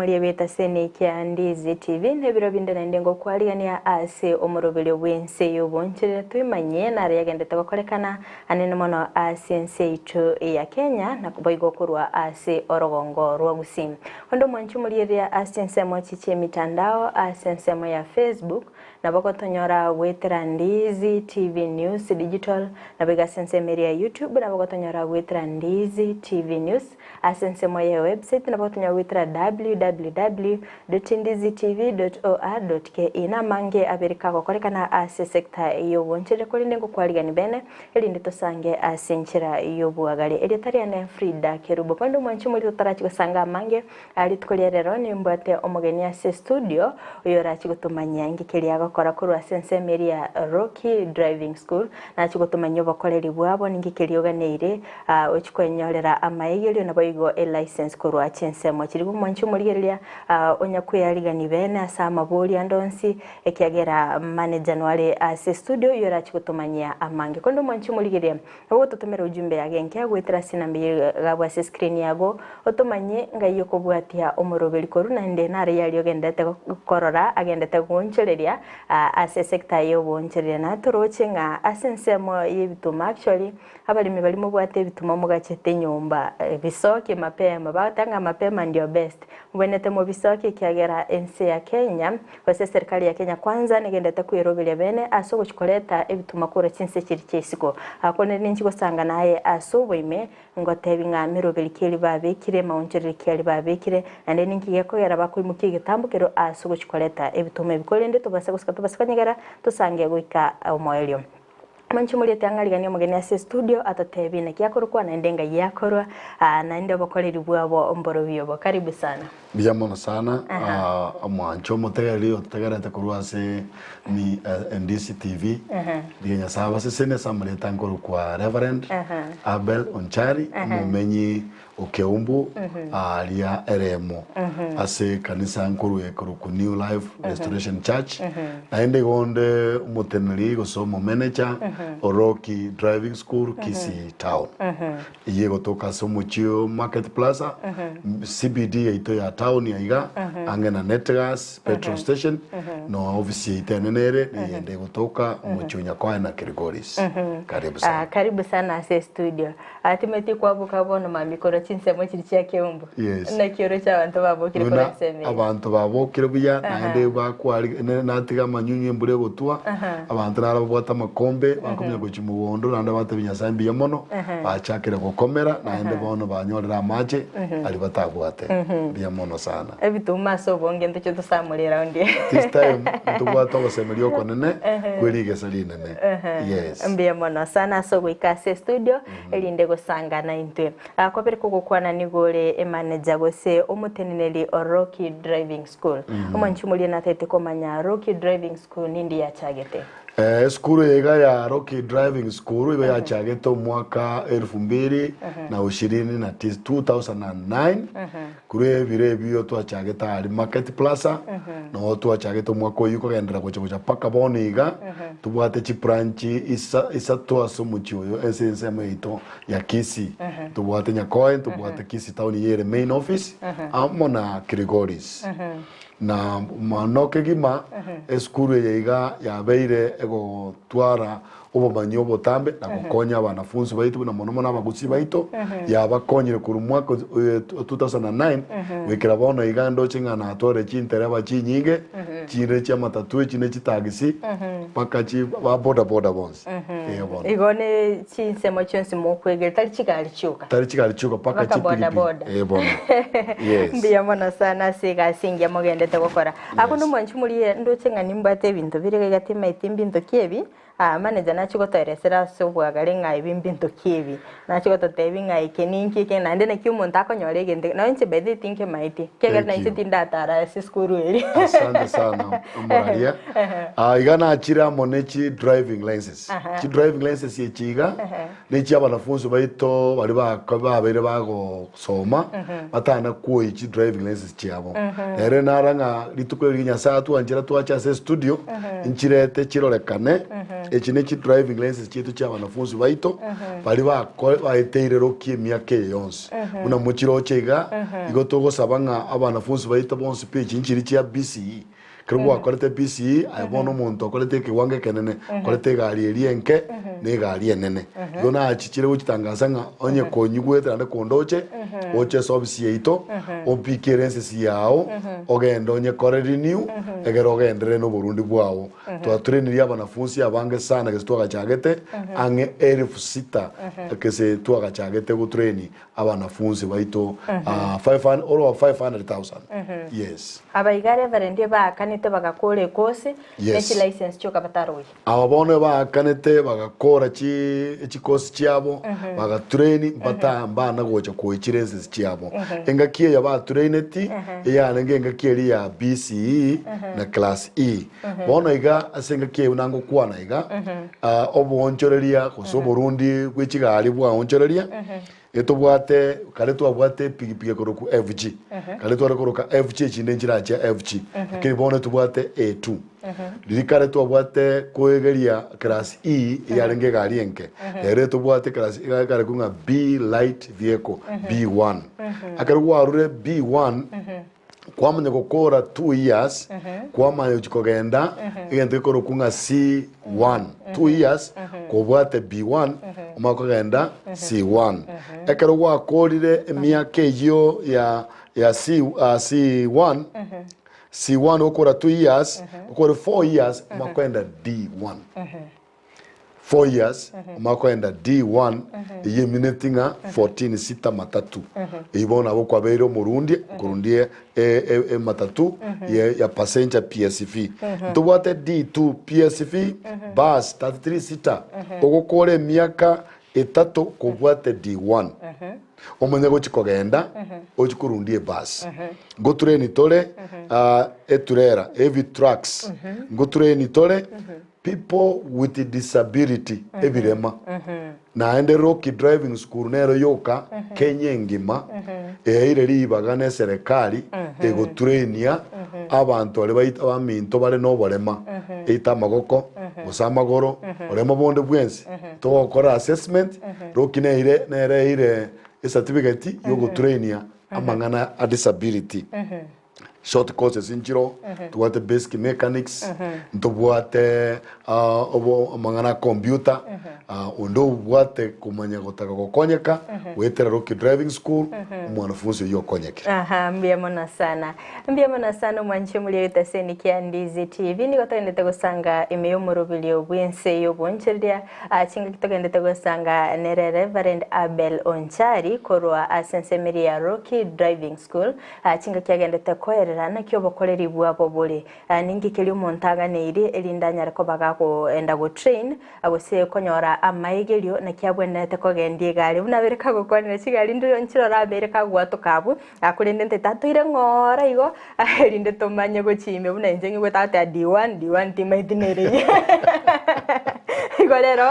mwalia beta sene kia Ndizi TV nebiro binde na ndengo kwaligania ase omurobele wense yobonchire twimanye na yagendete gukorekana anene mono ase Ense itu ya Kenya na kuboigo kurwa ase orogongo rwa Gusii ondo mwanchu muliria ase nsemo chiche mitandao ase nsemo ya Facebook na bakotonyora wetera Ndizi TV News Digital na bega sensemo ya YouTube na bakotonyora wetera Ndizi TV News ase nsemo ya website na bakotonyora wetera www.ndizitv.or.ke na mange Amerika gukorekana ase sector iyo wonchire kuri ndengo kwaligani bene elinde tosange ase nchira iyo buagari elitariane Fridah Kerubo pando mwanchu muri totarachi gusanga mange ali tukolierero ni mbate omugeni ase studio uyo rachi gutumanya ngikeria gakora kurwa sense meria Rocky Driving School na chigutumanya bakoreri bwabo ngikeria oganeire ochikwenyorera amaigiri na boigo a license kurwa chense mochiribu mwanchu murigeria onyakuyaligani bene asa amaburi andonsi ekiagera manager nwale ase studio uyo rachi gutumanya amange kondo mwanchu murigeria ugo tutumira ujumbe yagenke agwetera sinambi gabwa se screen yago otumanye ngayo kubwatia omurobeli koru na nde nare yali ogendete korora agendete gonchereria ase sector yo bonchereria na toroche nga asensemo yebituma actually abalimi bali mu bwate bituma mu gachete nyumba bisoke mapema batanga mapema ndio best mwenete mu bisoke kiagera Ense ya Kenya kwa serikali ya Kenya kwanza nigendete kuirobelia bene aso guchikoleta ebituma kure chinse chiri chesiko akone ninchi gusanga naye asobwime ngotebi nga mirobeli kiri babekire maunchereri kiri babekire ande ninkiye ko yara bakwimukiye gitambukero aso guchikoleta ebituma ebikolende tubasakanyegera tusange guika omoelio manchu muri tangaligani omugeni ase studio atatebi na kyakorwa na ndenga yakorwa na ndio bakoreri bwabo omborobyo karibu sana bijamona sana amwancho mutegeri otegerete kurwa ase ni Ndizi TV digenya saba se sene samale tankoro kwa Rev.Abel Onchari mumenyi okeumbu alia eremo ase kanisa nkuru ekuru ku New Life Restoration Church aende gonde umuteneri gosomo manager Rocky Driving School Kisii town iye gotoka somuchio Market Plaza CBD ito ya town ya iga angena netgas petrol station no office itenenere iende gotoka muchunya kwa na Keruboris karibu sana karibu sana ase studio atimeti kwa bukabona mamikoro chinsemo chiri cha Keumbu na kioro cha abantu babokire kwa seme abantu babokire buya naende bakwali natiga manyunyu mbure gotwa abantu narabota makombe bakomye gochimubondo nanda batabinya sambi yamono bachakire gukomera naende bono banyorera amache ali batagwate biyamono sana ebituma so bonge ndo cyo samurira ndi this time tubwata gosemerio konene kwirige salinene yes biyamono sana so gwikase studio elinde gosanga na intwe akopere kugukwana nigore manager gose omuteneneli Rocky Driving School omanchumulie na tete komanya Rocky Driving School nindi ya chagete skuru yega ya Rocky Driving School iwe ya chageto mwaka 2029 kure bire biyo to chageta ali Market Plaza no to chageto mwaka yuko gendera gocha paka boniga tubwate chi branch isa to asumuchiyo essence ito ya Kisii tubwate nyakoen tubwate Kisii town yere main office amona Keruboris na manoke gima eskuru yeiga ya beire ego twara obomanyo botambe na gukonya abanafunzi baitu na monomo na bagusi baitu ya bakonyire kuru mwaka 2009 wekera bono igando chingana atore chintere bachinyige chire cha matatu chine chitagisi paka chi ba boda bonse igone chinsemo chonsi mokwegera tari chigari chuka paka chipili bono yes mbiyamona sana siga singia mogendete gukora akuno mwanchu muri ndo chenga nimbate bintu birege gatima itimbinto kiebi manager nachiko toresera so bwagare ngai bimbinto kiebi nachiko totebi ngai keninki ke nande na kiumuntu akonyore gende na nche bedi tinke maiti kega na isi tindatara si skuru eri asante sana Maria igana achira monechi driving license chi driving license yechiga nechi abanafunzi baito bari bakabere bago soma batana kuyi chi driving license chiabo ere naranga litukwe ginya satu anjira tuacha se studio inchirete chirorekane echineki driving license chetu cha wanafunzi baito bali baeteire rokie miaka yonse una muchiro chega igo togosaba nga abanafunzi baito bonse page inchiri cha BCE Kerubo akorete BCE aibono muntu akorete kiwange kenene akorete gari erienke ne gari enene yona achichire uchitangaza nga onye konyugwete ande kondoche oche service yeito opikerense yao ogenda onye kore renew egero ogendere no Burundi bwao to train abanafunzi abange sana ke twagachagete ange 6,000 kese twagachagete go train abanafunzi baito 500 or 500,000 yes abaigare varende bakanite bagakore kose neki license cyo kabataroi ababone bakanite bagakora chi course cyabo bagatrain batamba nagocha ko ichirense cyabo engakiye yaba traineti yana ngengakiye ya BCE na class E bona iga asengakiye unango kwana iga obo onchoreria ko Burundi kwichigali bwa onchoreria etobwate kale twabwate pigipige koroku FG kale twakoroka FG chinde njira cha FG kiri bone tubwate A2 lirikare twabwate koegeria class E yarenge gari enke ere tubwate class E kare kunga B light vehicle B1 akarwa arure B1 kwamanya gukora 2 years kwamanya ukigenda igende korokunga C1 2 years kobwate B1 umakogenda C1 ekero wakorire emyaka eyo ya C1 C1 ukora 2 years ukora 4 years umakwenda D1 4 years umakwenda D1 iyi minutinga 14 sita matatu ibona abo kwabero murundi kurundie matatu ya passenger PSV tubwate D2 PSV bus 33 sita ogokore miaka etatu kubwate D1 omenye gochikogenda ochikurundie bus go train tole eturera heavy trucks go train tole people with disability ebirema naende roki driving school nero yoka Kenya ngima eire libagane serikali egotrainia abantu ale baita baminto bale no bolema eita magoko osamagoro olema bonde bwensi tokora assessment roki neire certificate yogo trainia amangana a disability short courses injiro tuwate basic mechanics tuwate obo mangana computer undo buate kumanya gotaka gokonyeka wetera roki driving school mwanafunzi yo konyeke mbiamona sana mwanche muri utaseni kia Ndizi TV ni gotendete gusanga emeyo murubilio bwense yo boncheria chinga kitogendete gusanga nere Rev.Abel Onchari korwa Ense ya Roki Driving School chinga kiagendete koerera na kyo bokoreri bwabo bole ningi kili montaga neiri elindanya rako bagako enda go train agose konyora amaigelio na kyabwenete kogendie gari unabereka gukwanira kigali ndo nchirora bereka gwato kabu akulinde tatuire ngora igo elinde tomanye go chime unenje ngwe tate D1 timaidinere igolero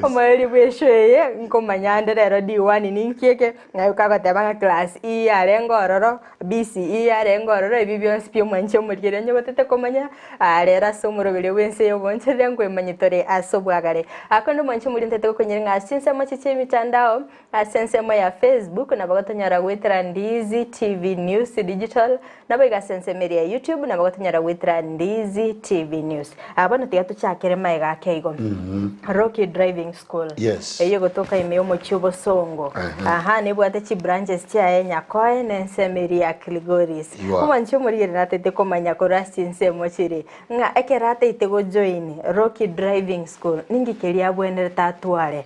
omweli bweshwe nkomanyande rero D1 ninkieke ngayuka gotebanga class E arengororo BCE arengororo ebibyonse pyo mwanche murire nyo batete komanya arera somurobere wense yo bonche ngwe manyitore asobwagare akondo mwanche muri ntete konyiringa sinse machiche mitandao asense mo ya Facebook na bagotanyara gwetera Ndizi TV News Digital na bega sense media YouTube na bagotanyara gwetera Ndizi TV News abana tigatu chakere maiga keigo Roki Driving School eyo gotoka imeyo mo chubo songo nebwate chi branches cha Nyakoe na Ense media Kilgoris kumancho muri ratete komanya korasi nse mo chiri nga ekerate itego join Roki Driving School ningi kelia bwene tatuare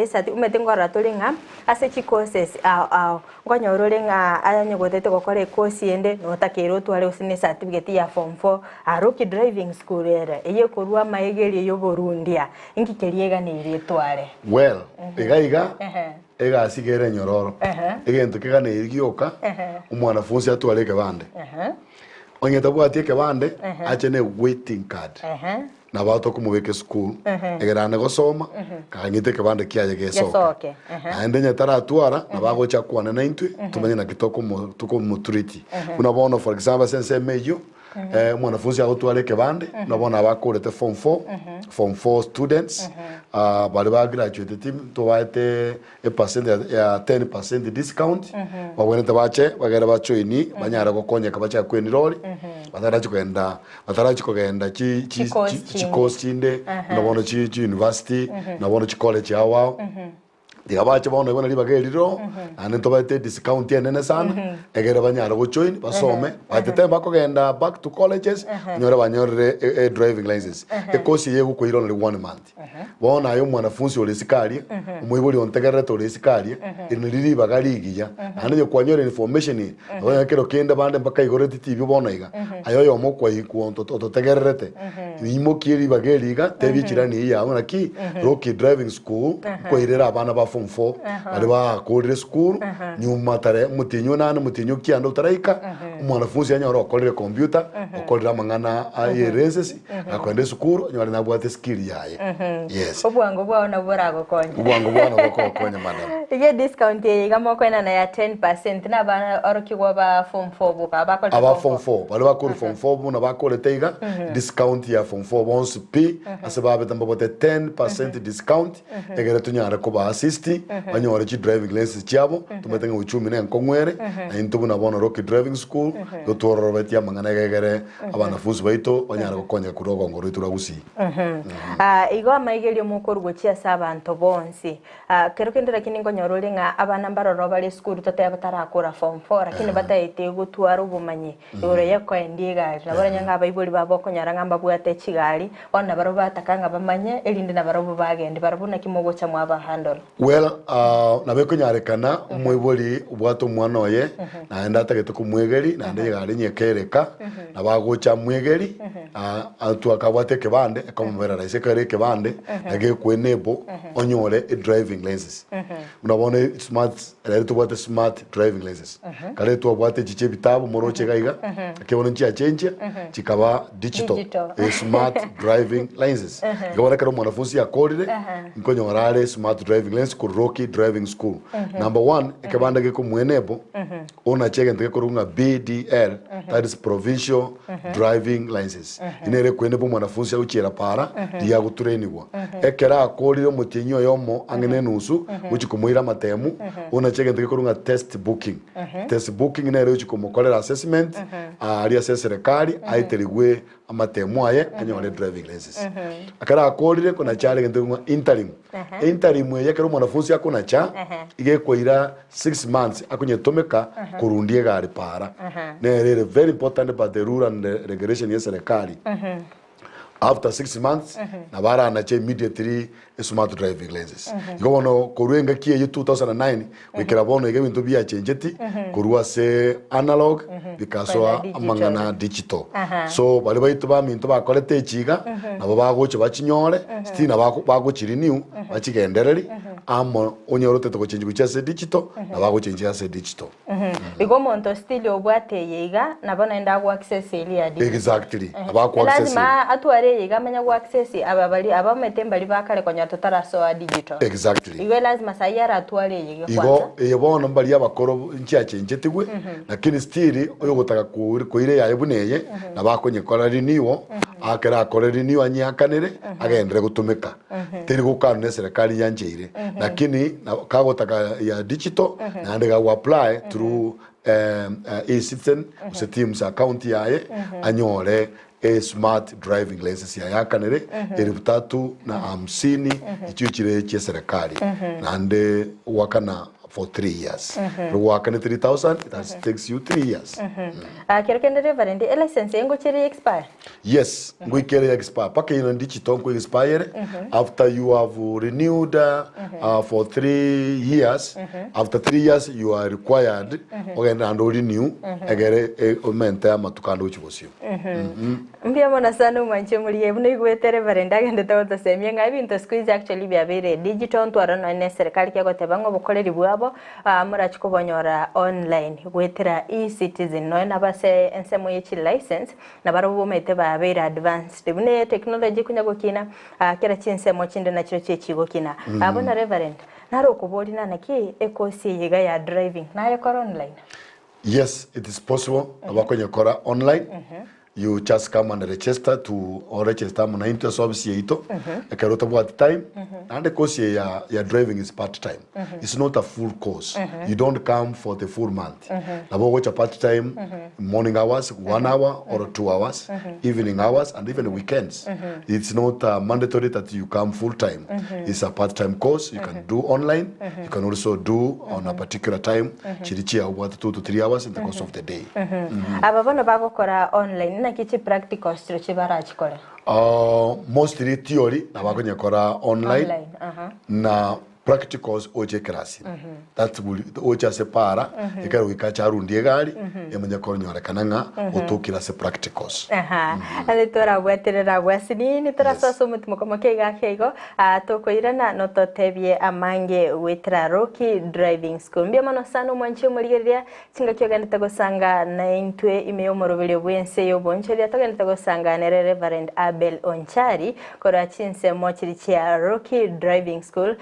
sati umetengora tolinga ase chi courses ngonyorore nga anyogotete gokore course ende notakero twale usine certificate ya form 4 Roki Driving School eye korwa maegeri yo Burundia ingi keliega ni ritware well egaiga ega sigere nyororo egento kegane irigioka umwanafunzi atwale kebande onye tabwati kebande achene waiting card na bato kumubeke school egerane gosoma kangite kebande kiaje gesoke ande nyatara atwara na bago cha kwana 90 tumanye na kitoko tuko muturity unabona for example sense mejo mwanafunzi agotwara ekebande nabo nabakorete form 4 students bari ba graduate team tobaete a percent ya 10% discount babonete bache bagera bachoini banyara gokonyeka bacha kwenirori batarachi kugenda chi course chinde nabono chi university nabono chi college yao diga bache bono ibona libageriro ane tobaete discount yenene sana egera banyara gochoin basome batete bakogenda back to colleges nyora banyore driving license ekosi yego koirona le 1 month bona ayo mwanafunzi ole sikari umuyibuli ontegerete ole sikari iniriri bagarigiya ane yo kwanyore information oya kero kenda bande mpaka igorete tv bona iga ayo yo mokwa ikwonto totegerete imo kiri bageriga tebichirani ya ona ki rocky driving school koirera abana ba form 4 bari bakorire school nyuma tare mutinyo nane mutinyo kianda utaraika mwanafunzi anyora okorire computer okorira mangana ayereses akwende school nyora nabwate skill yaye yes obwango bwana burago konya madam ige discount ye gamo kwena na ya 10% na bana orokigwa ba form 4 buka aba form 4 bali bakore form 4 buna bakore teiga discount ya form 4 bonus p asababe tambote 10% discount egere tunyara ko ba assist banyore chi driving license chiabo tumetenga uchumi ne nkongwere na intubuna bona rocky driving school gotoro betia mangana gegere abana fuzi baito banyara gokonya kurogo ngoro itura Gusii igo amaigerio mukorwo chia sabanto bonsi kero kendera kiningo nyorore nga abana mbaroro bali school tote batarakura form 4 lakini bataite gutwara ubumanyi yore yako endiga nabora nyanga abayibuli baboko nyaranga mbabwate chigari ona baro batakanga bamanye elinde na baro bagende barabuna kimogo cha mwaba handle well nabeko nyarekana umwibuli ubwato mwana oye naenda atagete kumwegeri nande gari nyekereka nabagocha mwegeri atu akabwate kebande akamubera raise kare kebande nage kwenebo onyore driving license unabona smart to what smart driving license kare to bwate chiche bitabo moroche gaiga akebona nchi change chikaba digital smart driving license ngabona karo mwanafunzi akorire nkonyorare smart driving license ku Rocky driving school number 1 ekebanda ke kumwenebo ona chege ndeke kurunga BDL that is provincial driving license inere kwenebo mwanafunzi auchira para dia gutrainigwa ekera akorire mutinyo yomo angene nusu uchikumuira matemu ona chege ndeke kurunga test booking inere uchikumukorera assessment ali assess serikali aiterigwe amatemu aye anyore driving license akara akorire kuna chale ndeke interim yekero mwanafunzi akona cha ige koira 6 months akunyetomeka kurundie gari para ne very important but the rule and the regulation yes serikali after 6 months nabara na che immediately smart driving license igono koruenga kie 2009 wikira bono ige bintu bya changeti kurua se analog bikaswa amangana digital so bali baitu ba mintu bakolete chiga nabo bagoche bachinyore stina bagochiri new bachigendereri amo onyorote to change gucha se digital nabago change se digital igo monto still obwate yega nabona enda go access ili ya digital exactly abako access lazima atware yega manya go access ababali abamete bakale konya totara so digital exactly igo lazima sayara atware yega kwanza igo yebono mbali abakoro nchi change tigwe lakini still oyo gotaka kuire yaye buneye nabako nyekora riniwo akera akore riniwo anyakanire agendere gutumika tiri gukane serikali yanjeire lakini kagotaka ya digital na ndega apply through e-citizen useteams account yaye anyore a smart driving license ya yakanire 350 ichuchire che serikali nande wakana for 3 years. Working 3,000, that takes you 3 years. Kero Reverend, license yengo chiri expire? Yes, we carry expire. Pake in digital go expire after you have renewed for 3 years. After 3 years, you are required and renew again aumenta matukando uchibosio. Mbia mona sana umanche muri ebuna igwete Reverend agende tawata semye nga ibintu squeeze actually bya bere digital twarana ne serikali kya gotebango bukoreri bwabo murachiko bonyora online gwetera e-citizen no na base ensemo yechi license na barobo mete ba bere advanced bune technology kunya gokina kera chinsemo chinde na chiro chechigo kina abona Reverend naro kuboli na naki ekosi yiga ya driving na yakora online. Yes, it is possible. Abakonye kora online. you just come and register muna into service yeito ekarota what time and the course ya driving is part time. It's not a full course. You don't come for the full month. Labo watch a part time morning hours 1 hour or 2 hours, evening hours and even weekends. It's not mandatory that you come full time. It's a part time course. You can do online. You can also do on a particular time chirichia what 2 to 3 hours in the course of the day. Abavono bagokora online na kichi practical stretch barachikora. Mostly theory na bagonya kora online. Na practicals oje klasi. That will oje separa ikaro wikacharu ndiegali yamanya kornyora kananga otokira se practicals. Ale tora bweterera bwasini ni tora soso mutimo komokega kego tokoirana no totebye amange witra Rocky Driving School. Mbia mano sano mwanchi muligeria tinga kyogana tagosanga na intwe imeyo morobele bwense yo Onchari atagana tagosanga ne Rev.Abel Onchari kora chinse mochiri chia Rocky Driving School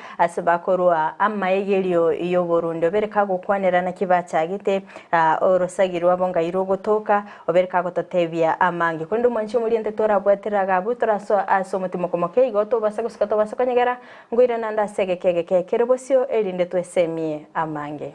bakorwa amayegelio iyo Burundi bereka gukwanira na kibachagite orosagirwa bonga irogotoka obereka gototebya amange kondo mwanchi muliente tora bweteraga butora so aso mutimo komoke igoto basaguskato basakonyegera ngwira nanda segekege Kerubosio elinde twesemie amange.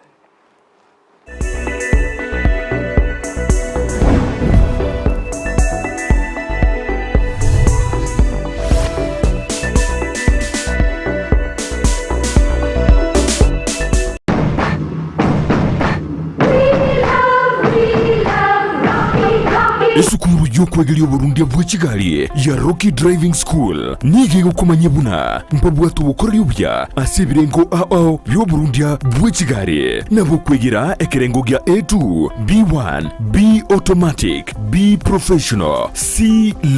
Esukuru y'okwegelya Burundi bwa Kigali ya Rocky Driving School nige gukomanya buna mpabwatu bukorera ubya asibirengo ao byo Burundi bwa Kigali nabo kwegera ekerengo gya A2 B1 B automatic B professional C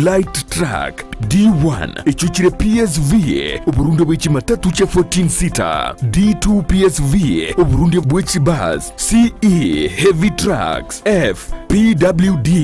light track D1 echuchire PSV Burundi bwa Chimatatu cha 14 seater D2 PSV Burundi bwa Chibus CE heavy trucks F PWD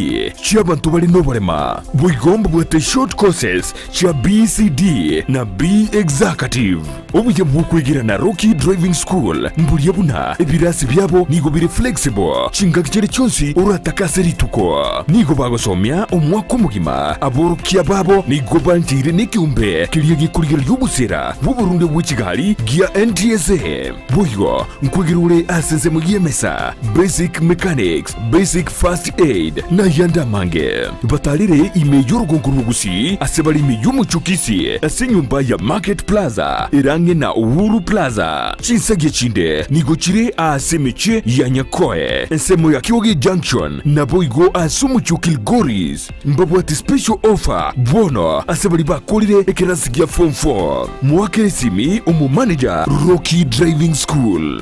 Chiabantu bali nobarema bwigomba bwate short courses cha BCD na B executive obuye bwukwigira na Rocky Driving School mburiye buna ebirasi byabo nigo biri flexible chinga kicere cyonsi uratakase rituko nigo bagosomya omwako mugima aborokia babo nigo bantire nikiumbe kiriye gikurigera y'ubusera bu Burundi bwa Kigali gia NTSA buyo nkwigirure asenze mugiyemesa basic mechanics basic first aid na yanda mange batalire imeyo rugonguru Gusii asebali imeyo muchukisi asenyumba ya Market Plaza irange na Uhuru Plaza chinsage chinde nigochire asemeche ya Nyakoe ensemo ya Kioge Junction na boigo asumuchukil Goris mbabwati special offer bono asebali bakolire ekerasigia form 4 mwake simi umu manager Rocky Driving School.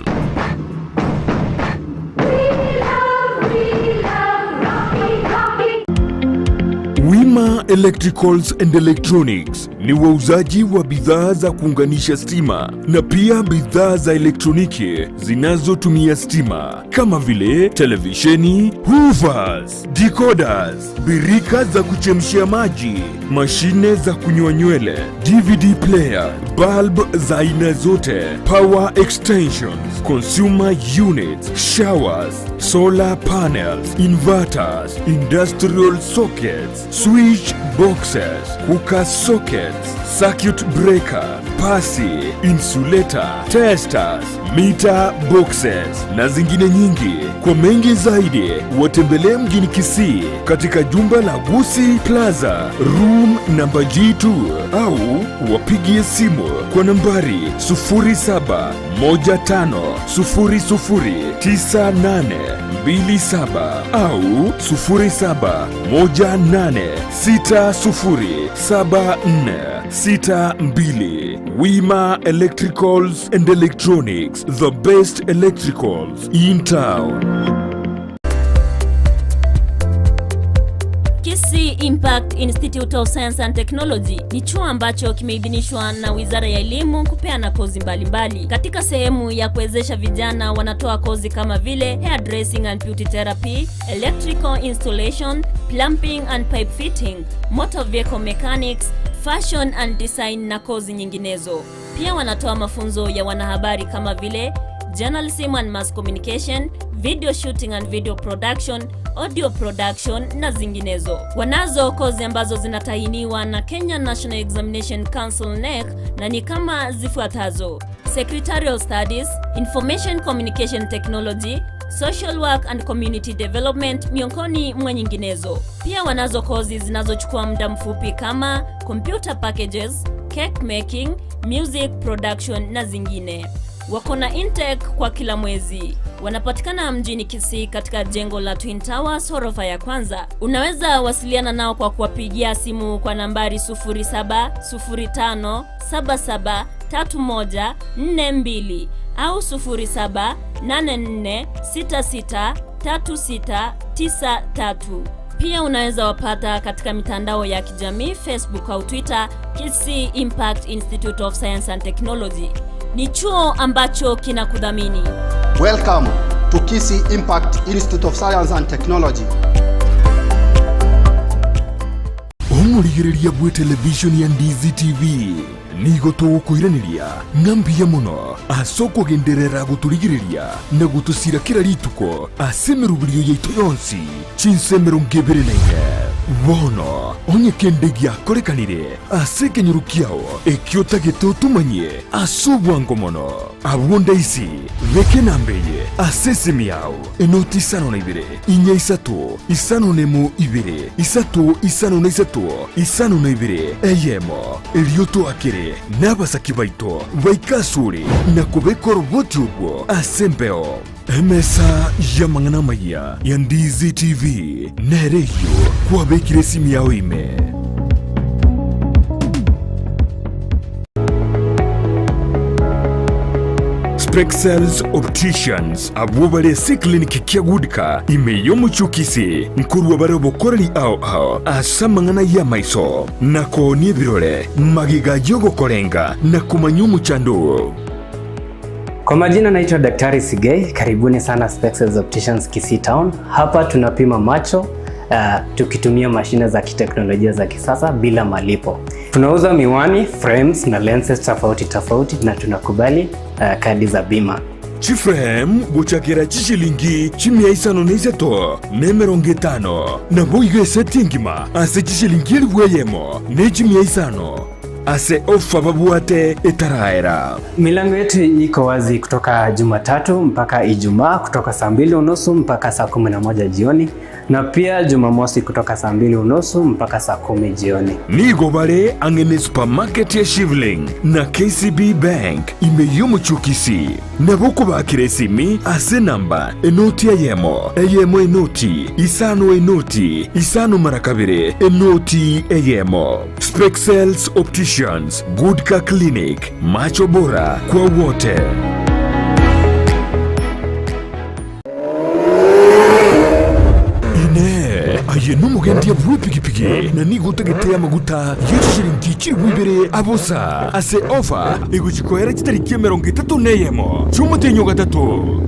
Wima Electricals and Electronics ni wauzaji wa bidhaa za kuunganisha stima na pia bidhaa za elektroniki zinazotumia stima kama vile televisheni, hoovers, decoders, birika za kuchemshia maji, mashine za kunyoa nywele, DVD player, bulb za aina zote, power extensions, consumer units, showers, solar panels, inverters, industrial sockets, switch boxes, cooker sockets, circuit breaker, pasi, insulator, testers, meter boxes na zingine nyingi. Kwa mengi zaidi watembelee mjini Kisii katika jumba la Gusii Plaza room namba G2 au wapigie simu kwa nambari 0715009827 au 0718607462. Wima Electricals and Electronics, the best electricals in town. Kisii Impact Institute of Science and Technology ni chuo ambacho kimeidhinishwa na Wizara ya Elimu kupeana kozi mbalimbali. Katika sehemu ya kuwezesha vijana wanatoa kozi kama vile hairdressing and beauty therapy, electrical installation, plumbing and pipe fitting, motor vehicle mechanics, fashion and design na kozi nyinginezo. Pia wanatoa mafunzo ya wanahabari kama vile journalism and mass communication, video shooting and video production, audio production na zinginezo. Wanazo kozi ambazo zinatahiniwa na Kenya National Examination Council NEC na ni kama zifuatazo: Secretarial Studies, Information Communication Technology, Social Work and Community Development miongoni mwa nyinginezo. Pia wanazo kozi zinazochukua muda mfupi kama Computer Packages, Cake Making, Music Production na zingine. Wako na intake kwa kila mwezi. Wanapatikana mjini Kisii katika jengo la Twin Towers ghorofa ya kwanza. Unaweza wasiliana nao kwa kuwapigia simu kwa nambari 0705773142 au 0784663693. Pia unaweza wapata katika mitandao ya kijamii Facebook au Twitter, Kisii Impact Institute of Science and Technology. Ni chuo ambacho kinakudhamini. Welcome to Kisii Impact Institute of Science and Technology. Omurigiriria bwe television ya Ndizi TV nigo tugukwiraniria ngambia muno asoko genderera guturigiriria na gutusira kira rituko asemerubirio yeito yonsi chinsemero ngebere naine bono onye kendegia korekanire asekenyorukiao ekiotageto tumanye asubwango mono abunda isi veke nambeye asesemiao enoti sano na ibere inya isato isano nemo ibere isato isano na isato isano na ibere eyemo elioto akere nabasaki baito baikasuri na kubekoro botugo asembeo emesa ya mangana maya ya Ndizi TV nereyo kwa bekire simi yao ime. Spexels Opticians abubale si kliniki kia gudika ime yomu chukisi nkuru wabare bokoreli ao asamangana ya maiso na kooni birole magiga yogo korenga na kumanyumu chandu. Kwa majina naitwa Daktari Sigei, karibuni sana Spexels Opticians Kisii Town. Hapa tunapima macho tukitumia mashine za kiteknolojia za kisasa bila malipo. Tunauza miwani, frames na lenses tofauti na tunakubali kadi za bima. Chiframe guchakira chishilingi chimia isano neiseto nemeronge tano na boiga setingima ase chishilingi elweyemo ne chimia isano ase ofa babuate etaraera. Milango yetu iko wazi kutoka Jumatatu mpaka Ijumaa kutoka saa 2:30 mpaka saa 11 jioni na pia Jumamosi kutoka saa 2:30 mpaka saa 10 jioni. Nigo bare angene supermarket ya Shivling na KCB Bank imeyumu chukisi na buko bakire simi ase namba enoti eyemo enoti isano marakabire enoti eyemo. Spexels Opticians, Good Car Clinic, macho bora kwa wote. Aye numugendia bwe pikipiki na nigo tegetea maguta yeshiringi chiri wibere abosa ase offer iguchikoera chitariki 30 neyemo chumutenyo gatatu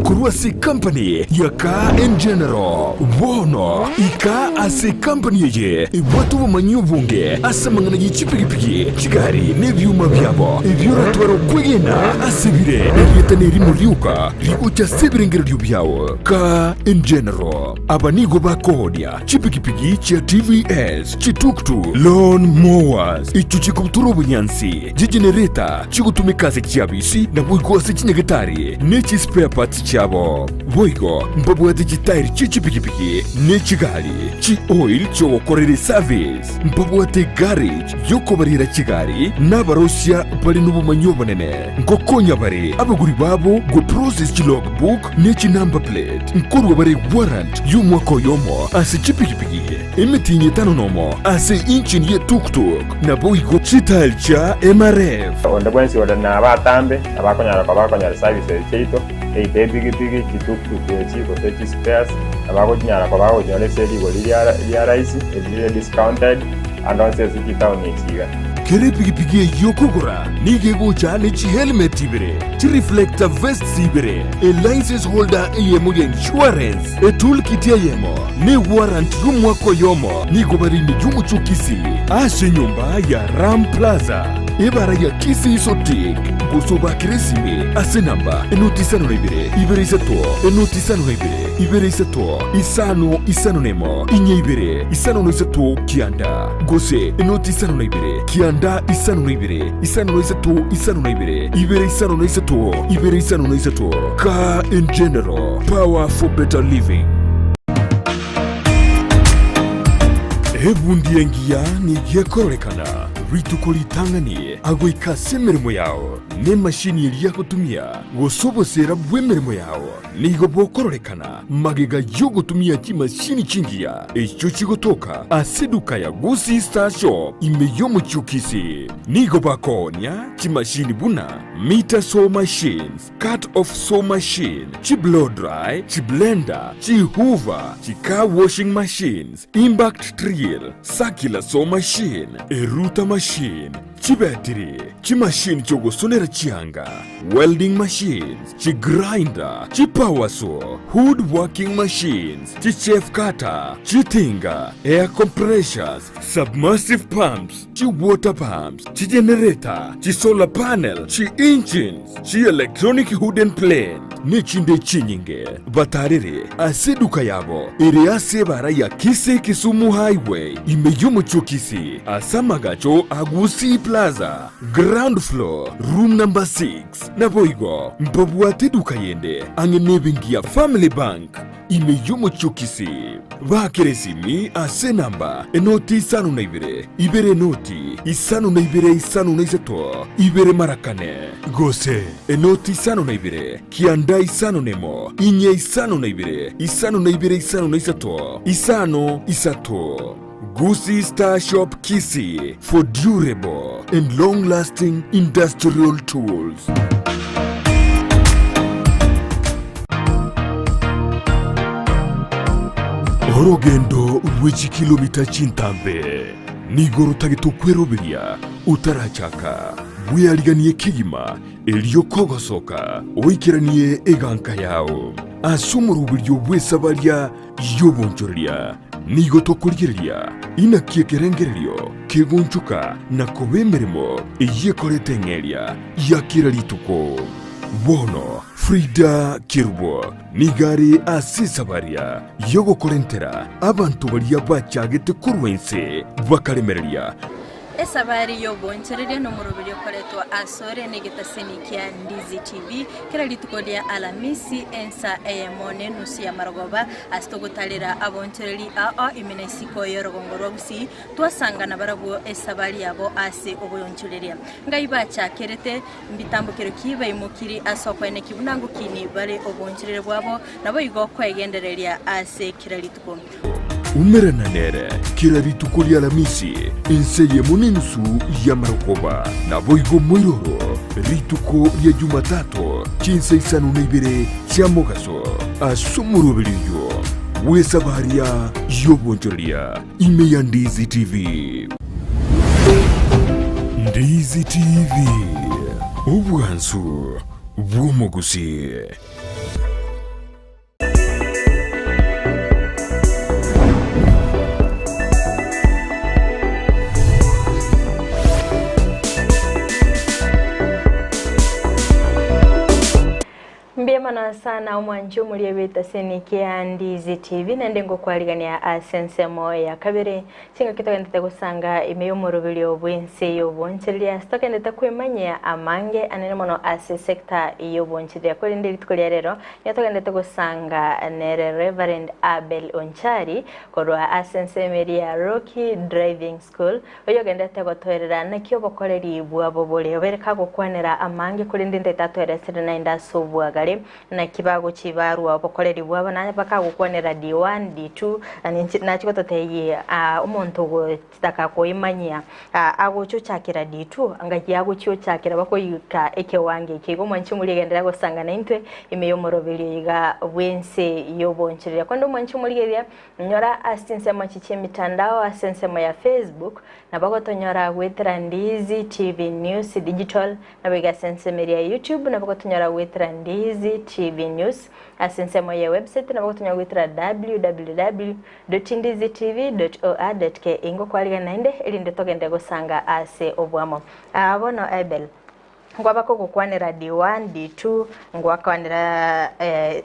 kurua si company ya Car in General bono ika ase company ye ibwatu bumanyu bunge ase mangana yichipikipiki chigari nebyuma byabo ibyura twaro kwegena asibire yetaneri muriuka rigucha sibirengero byabo Car in General abanigo bakodia chipikipiki chia TVS chituktu lawn mowers ichuchikuturo bunyansi jigenerator chigutumikaze chiabisi na buigose chinyagetari nechi spare parts chabo boigo mbabwate chitairi chichipikipiki nechigali chi oil chokorere service mbabwate garage yokobarira chigari nabarosia bali nubumanyo bonene ngokonya bare abaguri babo go process logbook nechi number plate nkorwa bare warrant yumwako yomo ase chipikipiki imitinye tano nomo ase engine ye tuk-tuk na boigo chital cha MRF ondabwensi wadana abatambe abakonyara services cheito bigipigi chituk-tuk chiko techi spares abakonyara nyole seli waliya raisi discounted and also zikitawo nechiga kere pigipigi yokogora nige gocha ne chi helmet ibere chi reflector vest sibere a license holder eyemo ya insurance a toolkit yemo ne warrant yumwako yomo nigo barini jumu chukisi ase nyumba ya Ram Plaza ibara ya Kisii Sotik kusuba kiresime ase namba enoti isano na ibere ibere isato enoti isano na ibere ibere isato isano nemo inye ibere isano no isato kianda gose enoti isano na ibere kianda isano na ibere isano no isato isano na ibere ibere isano no isato ibere isano no isato ka in general power for better living. Ebundi engia ni giekorekana rituko litangani agoika semeremo yao ne mashini ilia kutumia gosobosera bwemeremo yao nigo bokororekana magega yogotumia chimashini chingia echo chigotoka aseduka ya Gusii Star Shop imeyomo chukisi nigo bakonya chimashini buna meter saw machines, cut off saw machine, chi blow dry, chi blender, chi hoover, chi car washing machines, impact drill, circular saw machine, eruta machine, chi battery, chi machine chogo sonera chianga, welding machines, chi grinder, chi power saw, wood working machines, chi chef cutter, chi tinga, air compressors, submersive pumps, chi water pumps, chi generator, chi solar panel, chi engines, chi electronic hood and plane, nichinde chinyinge, batarere, aseduka yabo, ere asebara ya Kisii Kisumu Highway, imeyomo chokisi, asamagacho Gusii Plaza, ground floor, room number 6, naboigo, mpabuate duka yende, angenebengia Family Bank, imeyomo chokisi, bakeresimi ase namba, enoti isano na ibere noti, isano na ibere isano na isato, ibere marakane, gose, enoti isano na ibere, kianda isano nemo, inye isano na ibere isano na isato, isano isato. Gusii Star Shop Kisii for durable and long-lasting industrial tools. Orogendo wichi kilomita chintambe nigoro tagito kweroberia utarachaka buyaliganiye kigima elio kogosoka oikiraniye eganka yao asumuru buryo bwesabaria yobonchoria nigo tokurigiriria inakie kerengererio kegonchuka na kobemeremo eyekorete ngeria yakira lituko bono Fridah Kerubo nigari asisabaria yogo korentera abantu baria bachagete kurwense bakaremereria esabari yo bonchereria no murubiri koretwa asore negetaseni kia Ndizi TV kera litukolia alamisi ensa eyemone nusu ya marogoba astogotalira abonchereri imenesiko yorogongorwa Gusii twasangana barabu esabari yabo ase obonchereria ngaiba chakerete mbitambukiro kiba imukiri asokwene kibunangu kini bare obonchereri bwabo nabo igokwa egendereria ase kera lituko umerana nere kira rituko lya alamisi Ense yemuninsu ya marokoba na boigo moiroro rituko lya Jumatatu chinse isano na ibere cia mogaso asumurubiriyo wesabaria yobonchoria ime ya Ndizi TV. Ndizi TV ubwansu bw'Omugusii. Mbiyamana sana umwanju muliye bita senikia Ndizi TV nendengo kwaligania asensemo ya kabiri singa kitogende gusanga imeyo murubiri obwense yoboncheria stokende kwemanya amange anemono ase sector yoboncheria ko ndiri tukolia rero yatogende gusanga nere Rev.Abel Onchari korwa asensemeria Rocky Driving School oyogende gotorera nakyo bokoreri bwabo bole obereka gukwanera amange kuri ndinde tatoeresere na indaso bwagale na kibago chibarwa bokoreri bwabo na bakagukwanera D1 D2 na chikototeye umuntu go kitaka koimanya agocho chakira D2 angaji agocho chakira bakoyuka ekewange kigo mwanchi muligendera gosanga na intwe imeyomorobeli yiga wense yoboncherera kwando mwanchi muligeria nyora asinse machiche mitandao asense ya Facebook na bagotonyora wetera Ndizi TV News Digital na bega sense media YouTube na bagotonyora wetera Ndizi TV News asense ya website na bagotonyora wetera www.ndizitv.or.ke ingo kwaliga nainde elinde togende gosanga ase obwamo abono Abel ngwaba ko gukwanira D1 D2 ngwakwanira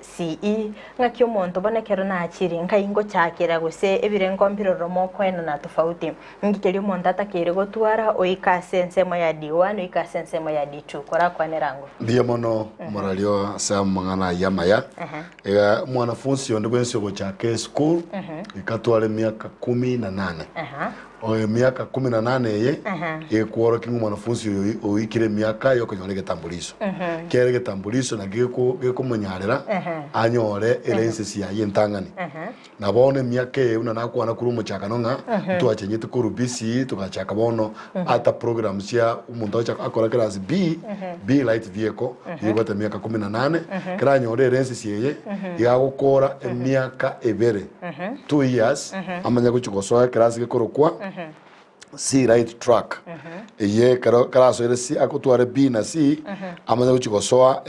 CE ngakyo monto bonekero na akiri nkaingo cyakira guse ebirengo mpiroro mokwena na tofauti ngikeli monto atakire gotwara oika sensemo ya D1 oika sensemo ya D2 kora kwanerango ndiye mono moralio sa mangana yamaya ega mwanafunzi onde bwensi go chake school ikatwale miaka 18 oyo miaka 18 ye ekuoro kingu mwanafunzi oikire miaka yo konyole getambuliso kere getambuliso na geko munyarera anyore elense ya yentangani na bone miaka ye una nakwana kuri umuchaka nga tuachenyete kuri Gusii tukachaka bono ata programs ya umuntu acha akora class B light vehicle yibata miaka 18 kranyore elense ye ya gukora miaka ebere 2 years amanya kuchikosoa class gekorokwa C right track ye karaso ere C akutware B na C amanya kuchikosoa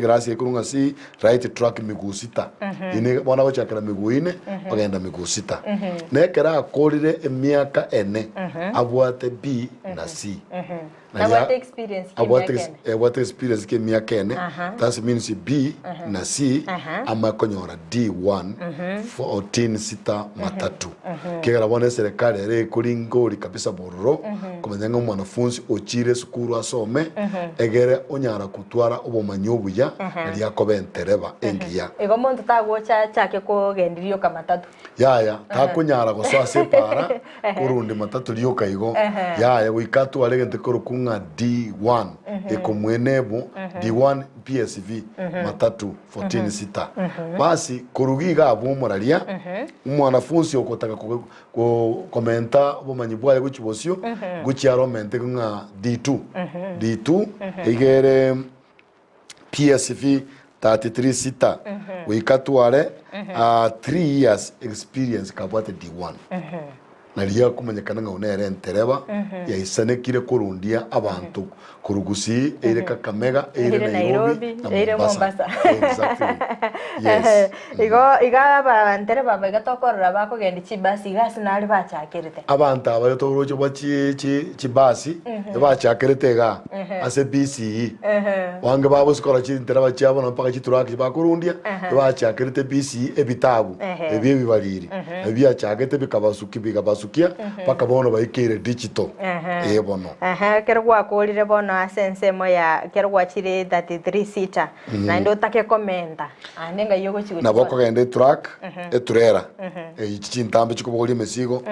grasi kurunga C right track migusita ine bona gochakira miguine bagenda migusita ne kara akorire emiaka ene abwate B na C what experience ke miaka ene that means B na C amakonyora D1 14 sita matatu kera bona serikali ere kuringori kabisa bororo kumenya ngo mwanafunzi ochire sukuru asome egere onyara kutwara obumanyi obuya ali yakobentereba engiya ego muntu tagwocha chake ko gendirio kamatatu yaya takunyara gosoa separa kurundi matatu liyo kaigo yaya wikatu alegente korukunga D1 ekomwenebu D1 PSV matatu 14 sita basi kurugiga abumuralia mwanafunzi okotaka komenta obumanyi bwaye guchibosio guchiaro mente nga D2 igere PSV 33 sita wikatware 3 years experience kabwate D1 naliya kumanyekana nga unere entereba ya isanekire kurundia abantu kurugusii ere Kakamega ere Nairobi ere Mombasa exactly yes igaba entereba bagatokorera bakogenda chibasi gasi nali bachakirite abantu abayotoroje bachibasi bachakirite ga ase BCE wange babo sikora entereba cyabona mpaka chituraki bakurundia bachakirite BCE ebitabu ebiye bibaliri ebiya chakete bikabasukia paka bono baikire digital bono kerwa kolire bono asensemo ya kerwa chire 33 sita na ndo take komenta anenga yogo chigo na boko gende track eturera ichi ntambe chikoboli mesigo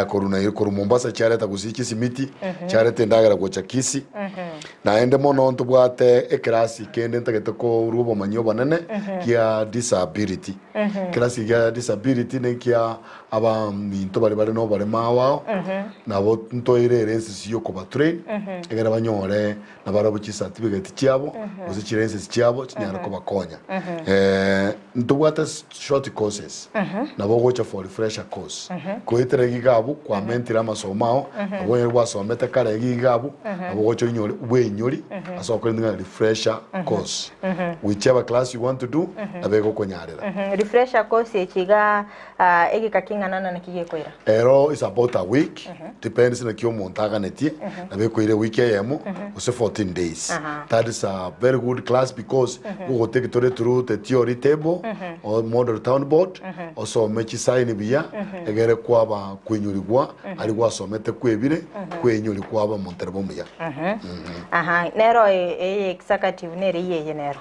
koruna koru Mombasa chareta Gusii Kisimiti chareta ndagara gocha Kisii na ende mono ntubwate ekrasi kende ntagete ko rubo manyo banene kia disability krasi ya disability ne kia aba minto bari no bari mawao nabo ntoire erense yo kuba train egera banyore na barabo chi certificate cyabo uzi chirense cyabo kinyara ko bakonya ntubwata short courses nabo gocha for refresher course ko itere gigabu kwa mentira masomao abo yerwa someta kare gigabu abo gocha nyori wenyori asoko ndinga refresher course whichever class you want to do abego konyarera refresher course ekiga egikakingana na kigekoira ero is about a week depends na kyo montaga netie na be koire week yemo ose 14 days that is a very good class because we go take it through the theory table or model town board also mechi sign biya egere kwa ba kwenyurigwa ali kwa somete kwebire kwenyuri kwa ba monterbo muya nero executive nere yeye nero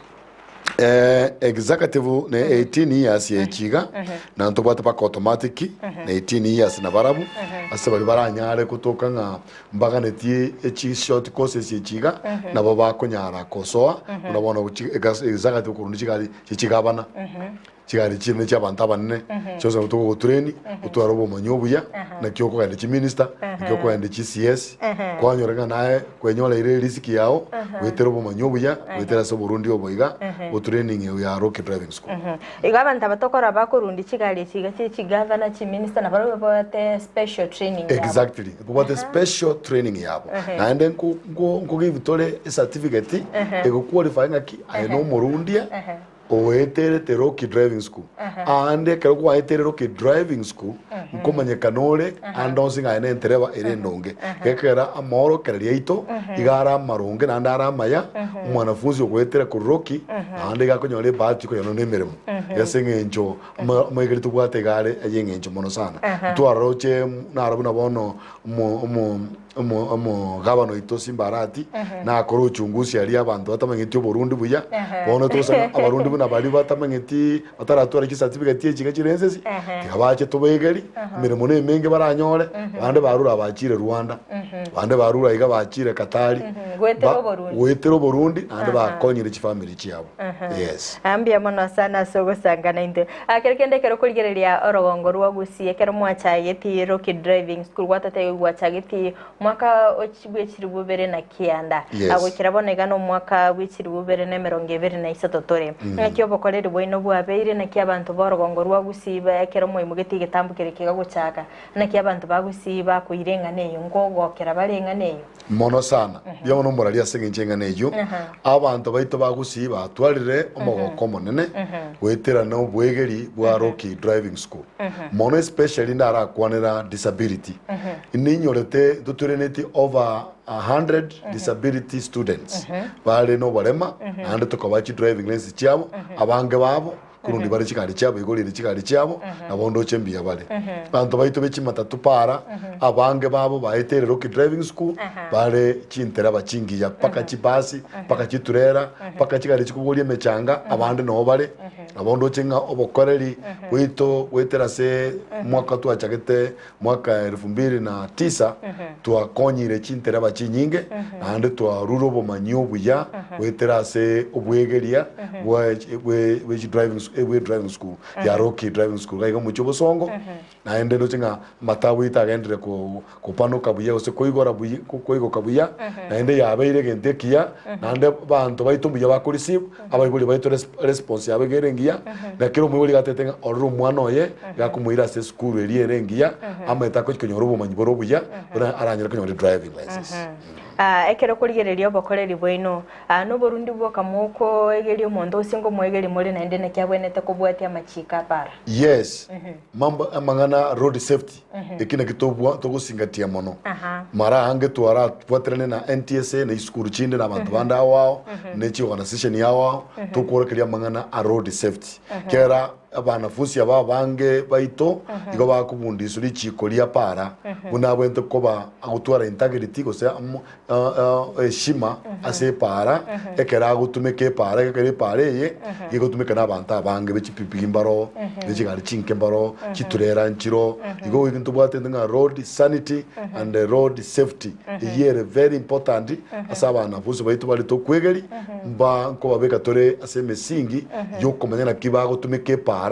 executive ne 18 years ye chiga na ntobata pa automatic na 18 years na barabu ase bali baranyare kutoka nga mbaga netie echi short courses ye chiga na baba konyara kosoa unabona executive kurundi chigali chigabana chigari chine cy'abantu abanene cyose utugo gutreni utwarobo manyobuya na kyoko kandi chi minister kyoko kandi chi CS kwanyorega naye kwenyora ire risiki yao weterobo manyobuya wetera so Burundi oboiga utraining ya rock driving school igabanta abatokora bakurundi chigari chigavana chi minister na baro bate special training exactly bate special training yabo na then ko give tole certificate ego qualify ngaki I know Burundi oetere te Rocky Driving School ande kero kwa etere Rocky Driving School nkomanye kanore ando singa ene entereba ere ndonge gekera amoro kereria ito igara maronge na ndara maya mwanafunzi okwetera ku Rocky ande gakonyore bahati ko yone meremo yasenge enjo mwegere tubwate gare ayenge enjo mono sana twaroche narabuna bono mo gabano ito simbarati na akoro uchunguzi ali abantu batamanyetyo Burundi buya bono tosa abarundi buna bali batamanyeti bataratora ki certificate y'ekiga kirensesi tigabache tubegeri mirimo ne menge baranyore bande barura abakire Rwanda bande barura iga bakire Katari gwetero Burundi ande bakonyire ki family cyabo yes ambia mono sana sogo sangana inde akerekende kero kurigereria orogongo rwa Gusii kero mwachageti Rocky Driving School watate gwachageti mwaka ochibwekiri bubere na kianda agwikira bonega no mwaka wikiri bubere na 2023 tore nakyo bokorere bwino bwabeire nakyo abantu borogongo rwa Gusii bakero moyo mugeti gitambukire kigaguchaka nakyo abantu bagusiba kuirenga neyo ngogokera barenga neyo mono sana byo no morali asengenga neyo abantu baito Gusii batwarire omogoko monene gwetera no bwegeri bwa Rocky Driving School mono especially ndara kwanera disability ininyorete tutureneti over 100 disability students bale no barema and tukabachi driving license cyabo abange babo kurundi bari kikari cyabo igorire kikari cyabo nabondo chembiya bale bantu baito beki matatu para abange babo baetere Rocky Driving School bale chintera bacingiya paka kibasi paka kiturera paka kikari kikubulie mechanga abande no bale nabondo chenga obokoreri wito wetera se mwaka twachagete mwaka 2009 twakonyire chintera bachinyinge ande twaruro bomanyobuya wetera se obwegeria we driving school ya Rocky Driving School kaiga mucho bosongo na ende no chenga matawi itagendere ko pano kabuya ose koigora buyi koigo kabuya na ende yabeire gentekia na ande bantu baitumbuya bakorisibu abayibuli baito response yabegerengia na kiro mwibuli gatetenga oruru mwana oye yakumuira se school erierengia ameta ko konyoro bumanyi borobuya aranyira konyoro driving license ekero kurigereria bokoreri bwino no Burundi bwoka muko egerio mondo singo mwegeri muri na ndene kyabwenete kubwatia machika para yes mambo amangana road safety ekina kitobwa togusingatia mono mara hange twara twatrene na NTSA na iskuru chinde na abantu banda wao nechi organization yao tukorekeria mangana a road safety kera abana fusi aba bange baito igo bakubundisuri chikolia para bunabwente koba agutwara integrity go se shima ase para ekera gutumeke para ekere para ye igo tumeka nabanta bange bechipipimbaro bechigari chinkembaro chiturera nchiro igo igintu bwatenga road sanity and the road safety here very important asabana fusi baito bali to kwegeri mba ko babeka tore ase mesingi yo komanyana kibago tumeke para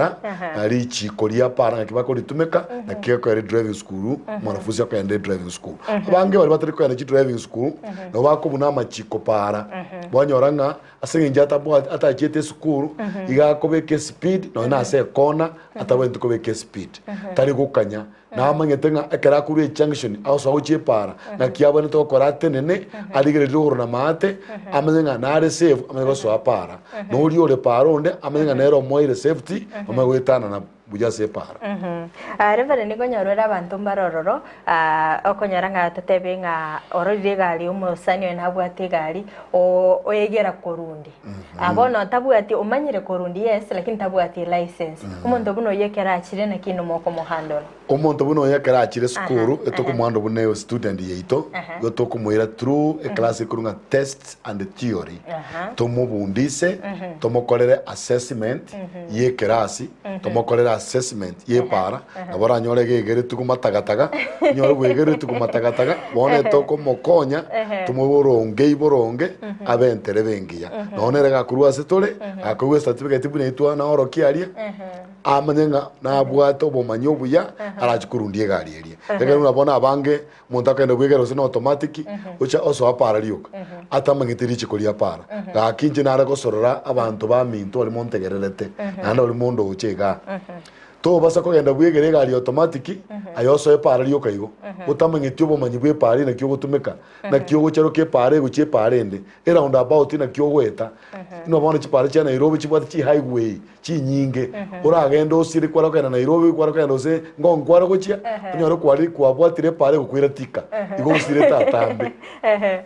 ali chikolia para ngakibako litumeka na kiyako ya driving school mwanafunzi yako ya driving school abange bali batari ko ya driving school no bako bunama chiko para bwanyoranga asenga ata atachete school igako beke speed no na se kona atabwente ko beke speed tari gukanya na mangetenga ekera kuri junction also auche para na kiyabone to korate nene aligere ruro na mate amenga na receive amenga so para no uri ore para onde amenga nero moire safety amagwetana na buja se para Reverend nigonyorera abantu mbarororo okonyaranga tatebenga ororire gali umusani na bwate gali oyegera korundi abono tabwati umanyire korundi yes lakini tabwati license umuntu buno yekera akire na kino moko muhandolo umuntu buno yekera akire skuru etoko muhando buneyo student yeito gotoko muira through a class kurunga tests and theory tomubundise tomokorere assessment yekerasi tomokorere assessment ye para abora nyore gegere tukumatagataga nyore bwegere tukumatagataga bone toko mokonya tumuboronge iboronge abentere bengiya none rega kurwa setore akugwe certificate bune itwa na oro kiaria amanyenga na bwato bomanyo buya arachikurundie gari eria rega unabona abange muntu akende bwegere sino automatic ucha oso apara liuka atamangitiri chikolia para gakinje nara gosorora abantu ba minto ali montegererete nanda oli mondo uchega to basa kogenda bwegere gari automatic ayoso epara lyo kaigo utamanyetyo bomanyi bwe pare na kyo gutumika na kyo gochero ke pare guche pare ndi around about na kyo gweta no bona chipare cha Nairobi chibwate chi highway chi nyinge uragenda usiri kwara kwenda Nairobi kwara kwenda ose ngongwara gochia nyoro kwari kwabwatire pare gukwira tika igo usire tatambe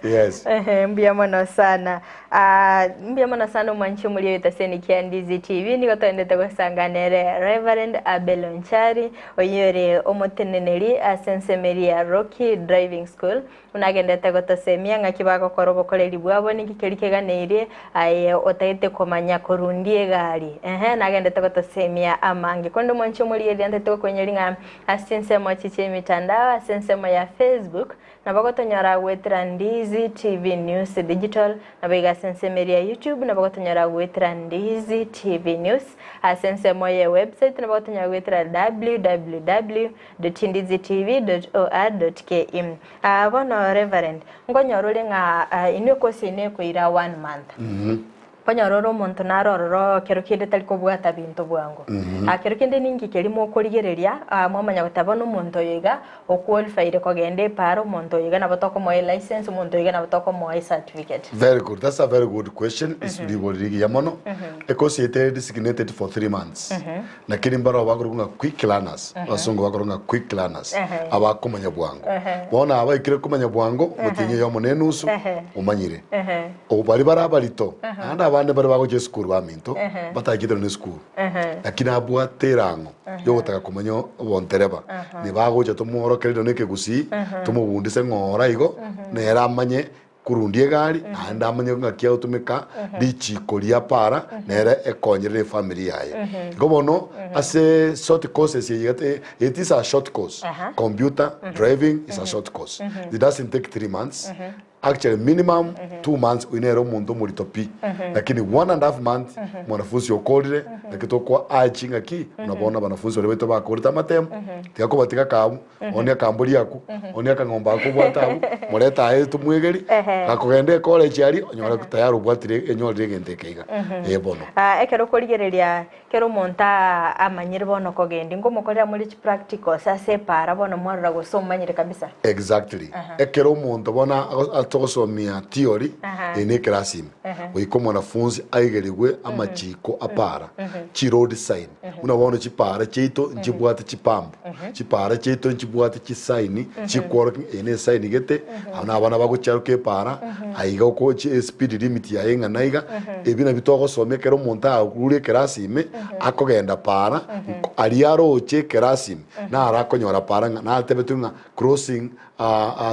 yes mbia mono sana mwanchi muri yotaseni kia Ndizi TV niko twendete gusanganere Rev.Abel Onchari oyore omoteneneri Ense Rocky Driving School unagendete gotosemia ngakibako korobo koleri bwabo nikikerikeganeirie aye otaite komanya kurundie gari nagendete gotosemia amangi kondo mwanchi muri yendete kwenyeringa Ense chiche mitandao Ense ya Facebook na bagotonyara gwetira Ndizi TV News Digital na biga Ense ya YouTube na bagotonyara gwetira Ndizi TV News Ense ya website na bagotonyara gwetira www.ndizitv.or.ke bono Reverend ngonyorore nga inoko sine kuira 1 month panyororo muntu narororo kerukinde taliko bwata bintu bwango kerukinde ningi kelimo kurigereria mwamanya gutabona umuntu yiga okwalifyire kogende paro umuntu yiga nabotoko mo license umuntu yiga nabotoko mo certificate. Very good, that's a very good question. Is riborigi yamono ekosiyete designated for 3 months lakini mbara bakurunga quick learners basongo bakurunga quick learners abakomanya bwango bona abaikire kumanya bwango mutinye yo monenusu umanyire obali barabarito anda abande bari bagoje school baminto batagidero ne school lakini abwaterango yo gutaka kumanya bontereba ni bagoje tomoro keldo ne Gusii tomubundise ngora igo nera amanye kurundie gari anda amanye ngakia utumika bichikoria para nera ekonyere family yaye gobono ase short courses yigate it is a short course computer driving is a short course it doesn't take 3 months actually minimum 2 months uinero muntu muri topi lakini 1.5 months mwanafunzi okorire nakito kwa achinga ki unabona banafunzi wale wetu bakorita matemo tikako batika kabu onia kamburi yaku onia kangomba ako bwatabu mureta aye tumwegeri akogende college yari onyora tayari ubwatire enyorire gentekeiga ebono ekero korigereria kero monta amanyire bono kogendi ngomukorera muri practical sase para bono mwarura gusomanyire kabisa exactly ekero muntu bona atosomia theory ene classroom wiko mwanafunzi aigeregwe amachiko apara chi road sign unabona chipara cheito njibwate chipambo chipara cheito njibwate chisign chikworo ene sign gete abana bagocharuke para aiga ko speed limit ya yenga naiga ebina bitoko somekero monta urure classroom akogenda para aliaro che classroom na arakonyora para na tebetunga crossing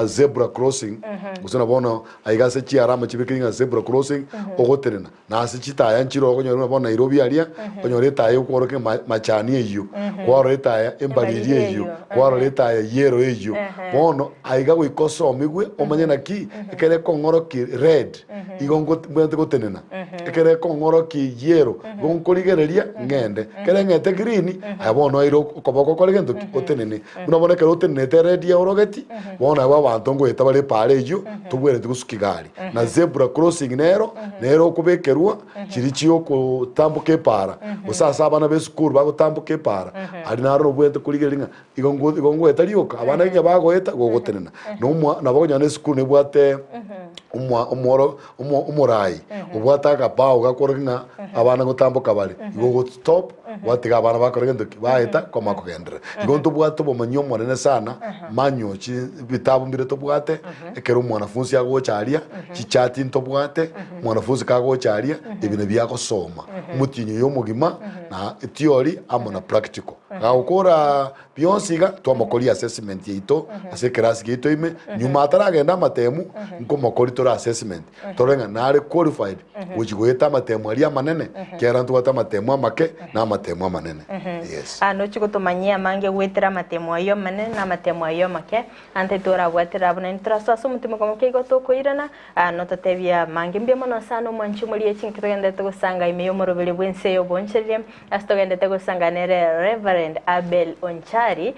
zebra crossing usona bona aiga se chiarama chibikinga zebra crossing ogoterena na se chitaya nchiro okonyora bona Nairobi alia onyoreta ayo kworoke machani eyo kworeta ya embariri eyo kworeta ya yero eyo bono aiga goikoso migwe omanye naki ekere kongoro ki red igongo mwente gotenena ekere kongoro ki yero gonkorigereria ngende kere ngete green abono iro koboko koregendo otenene unabona kero otenete red ya orogeti bona aba bantu ngo etabare pare eyo tubwere tugusukigari na zebra crossing nero kubekerwa chirichiyo kutambuke para usasa abana be school bagutambuke para ari naro bwente kurigelinga igongo etarioka abana nge bagoeta gogotenena no nabagonyane school ne bwate umurai ubwataka pao gakorokinga abana gutambuka bari igo stop watiga abana bakoregendo baeta koma kugendera igonto bwato bomanyo monene sana manyo chi bitabu mbire to bwate ekero mwanafunzi agocharia chichati nto bwate mwanafunzi kagocharia ibine byako soma mutinyo yo mugima na theory amona practical gakora bionsiga twamokori assessment yito ase class gito ime nyuma ataragenda matemu nkomokori tora assessment torenga nare qualified ujigoeta matemu ali amanene kera ntwata matemu amake na matemu amanene yes no chikutumanyia mange gwetera matemu ayo manene na matemu ayo make ante tora gwetera abana ntraso asumutimo komoke gotokoirana no totebia mange mbia mono sano mwanchi muri echinkitogenda tugusanga imeyo morobele bwense yo boncheriem astogenda tugusanganere Rev.Abel Onchari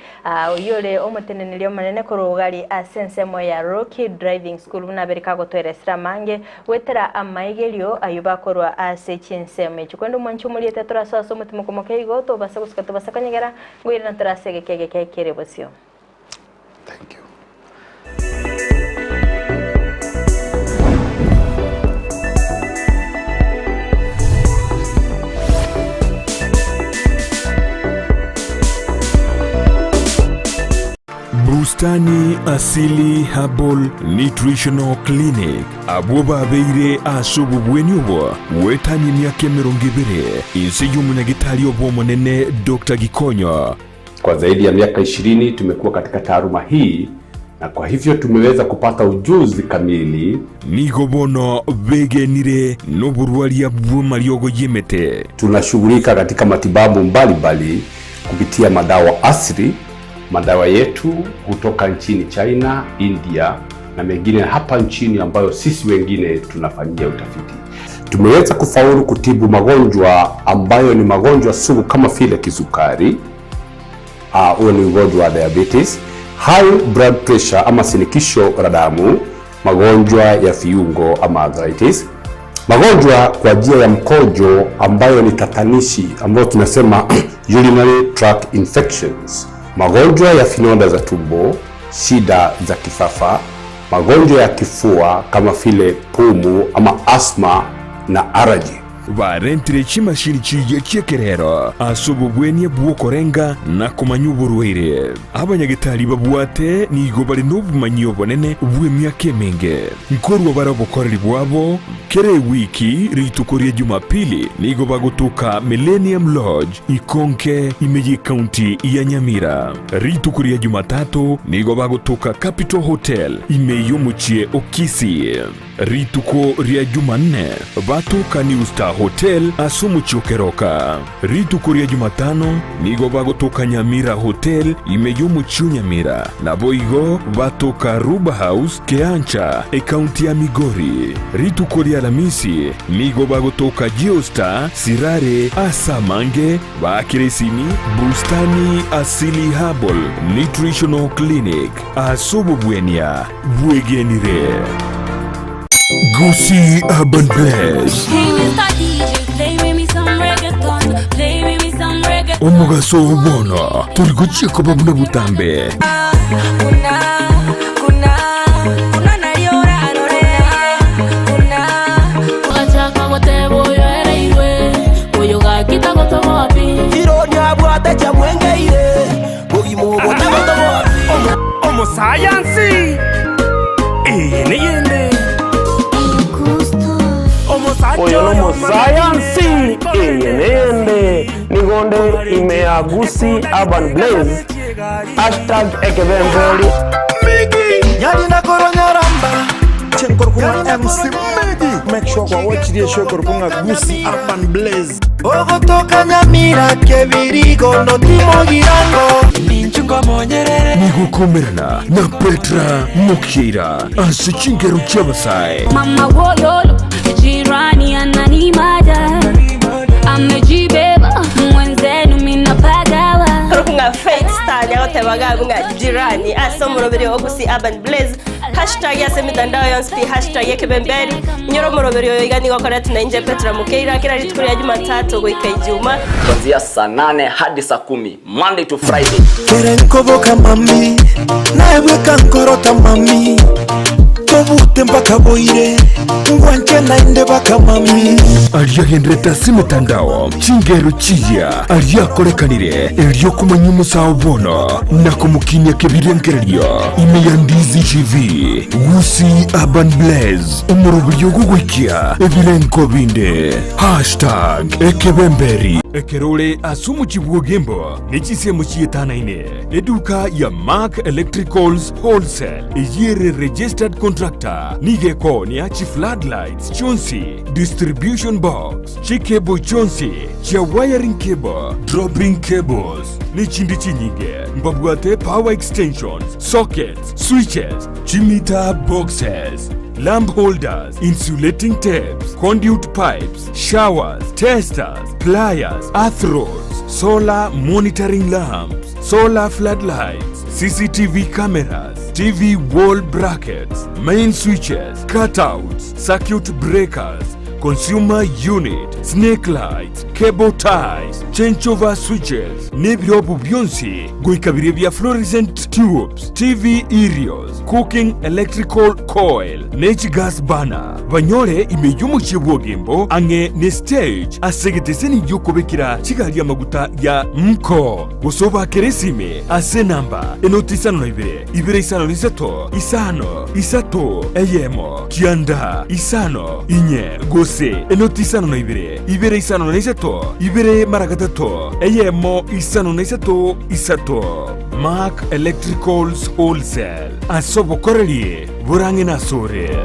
oyore omotenenelio manene korogari Ense ya Rocky Driving School unaberika gotweresera mange wetera amaigelio ayuba korwa ase chinseme chikwendo mwanchi muri etatora saso mutimo mokeigo to basa kuskata basa kanyegera ngwira ntarasege kege kerebosio. Thank you. Bustani Asili Herbal Nutritional Clinic aboba beire asubu bwenyubo wetani myake merongibire Ense y'umunagitari obomonene Dr. Gikonyo. Kwa zaidi ya miaka 20 tumekuwa katika taaluma hii na kwa hivyo tumeweza kupata ujuzi kamili. Nigobono begenire noburwaria bw'amariogo yemete. Tunashughulika katika matibabu mbalimbali kupitia madawa asili. Madawa yetu kutoka nchini China, India na mengine hapa nchini ambayo sisi wengine tunafanyia utafiti. Tumeweza kufaulu kutibu magonjwa ambayo ni magonjwa sugu kama vile kisukari, huo ni ugonjwa wa diabetes, high blood pressure ama shinikizo la damu, magonjwa ya viungo ama arthritis, magonjwa kwa njia ya mkojo ambayo ni tatanishi ambayo tunasema urinary tract infections, magonjwa ya finonda za tumbo, shida za kifafa, magonjwa ya kifua kama vile pumu ama asthma na allergy. Barentire chimashini chiye kyekerero asubu bwenye bwokorenga na kumanyuburwire abanyagitari babuate nigo bari n'obumanyi obonene bw'emyaka emenge nkorwa barabokoreri bwabo kere wiki ritukoria Jumapili nigo bagutuka Millennium Lodge Ikonke Imeji County ya Nyamira. Ritukoria Jumatatu nigo bagutuka Capital Hotel Imeyomuchie Okisii. Rituko ria Jumanne batuka New Star Hotel Asumu Chokeroka. Rituko ria Jumatano nigo bagutuka Nyamira Hotel Imeyomuchie Nyamira. Na boigo batuka Ruba House Keancha County ya Migori. Rituko ria Alhamisi nigo bagutuka Geostar Sirare Asamange bakiresini Bustani Asili Herbal Nutritional Clinic asubu bwenya bwegenire. Gusii Urban Blaze Omugaso ubona turiguchie ko babuna butambe Omo science niyende oyo no science niyende nigonde imea Gusii Urban Blaze #ekebembeli Migi yali na koronyaramba chenkor kuma MC Migi make sure kwa watch the show korunga Gusii Urban Blaze ogotoka Nyamira kebirigo no timo girango ninchuko monyerere nigukomerana na Petra Mukira asichingeru cyabasai mama woyolo jirani ananimada amejibeba mwenzenu minapagawa korunga fake star nyagote bagagu nga jirani asomurobere Gusii Urban Blaze #yasemitandao yonse #ekebemberi nyoromorobere yoigani gokora tunainje Petra Mukira kila ritukuri ya Jumatatu goika Ijumaa kuanzia saa 8 hadi saa 10 Monday to Friday. Kerenkoboka mami naeweka nkorota mami tobute mpaka boire ngwanche naende baka mami aliyagendreta simitandao chingero chiya aliyakorekanire elyo kumanya umusao bono na kumukinya kebirengererio imeya Ndizi TV Gusii Urban Blaze umurubyo gugwikia ebirenko binde #ekebemberi ekerole asumu chibwogembo nechise muchiyetana ine eduka ya Mark Electricals Wholesale eyere registered contractor nigeko ni achi floodlights chonsi distribution box chikebo chonsi cha wiring cable dropping cables ni chindi chinyige mbabwate power extensions sockets switches chimita boxes lamp holders, insulating tapes, conduit pipes, showers, testers, pliers, earth rods, solar monitoring lamps, solar floodlights, CCTV cameras, TV wall brackets, main switches, cutouts, circuit breakers, consumer unit, snake lights, cable ties, change over switches n'ebirobo byonsi goikabire bya fluorescent tubes, TV aerials, cooking electrical coil, gas burner. Banyore imeyo mu kibwogembo ange ne stage asegitese ni yokobekira kigali amaguta ya mko. Busoba keresime ase namba enotisano ibere isano nisato isano isato eyemo kianda isano inye gose enotisano ibere isano nisato ibere maragatato eyemo isano nisato isato. Mark Electricals Wholesale asobo korelie burange na sore.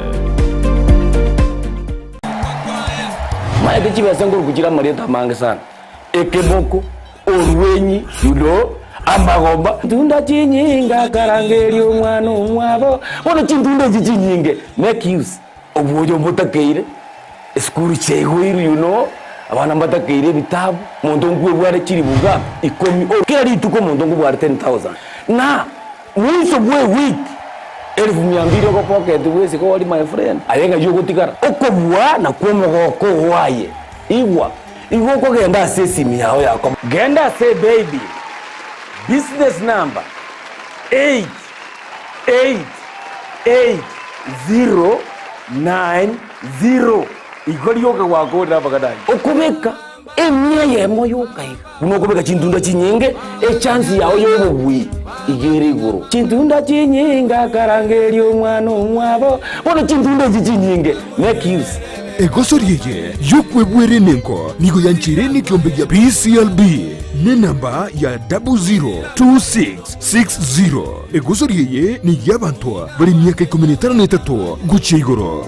Maya kichi besengor kugira marieta mange sana. Ekeboko orwenyi yudo amagomba tunda chinyinga karangeri omwana omwabo bono chintunda chinyinge make use obuyo mutakeire skuru chegwiru abana mbatakeire bitabu muntu ngwebware chiri buga 10 keri tuko muntu ngwebware 10,000 na mwiso bwe week 1200 ko pocket wese ko wali my friend ayenga yugo tikara okobwa na kwomogoko waye igwa ko genda sesimi yao yako genda say baby business number 888090 igoriyoka wako ndabagadaye okubeka emya yemo yokai unokubeka chintunda chinyenge chance yao yobubwi igere iguru chintunda chinyinga karangeri omwana omwabo bono chintunda chinyinge make use egosoriye yokwebwere nenko nigo yanchire ni kyombe ya PCLB ne namba ya 002660 egosoriye ni yabantu bari myaka 13 guchigoro.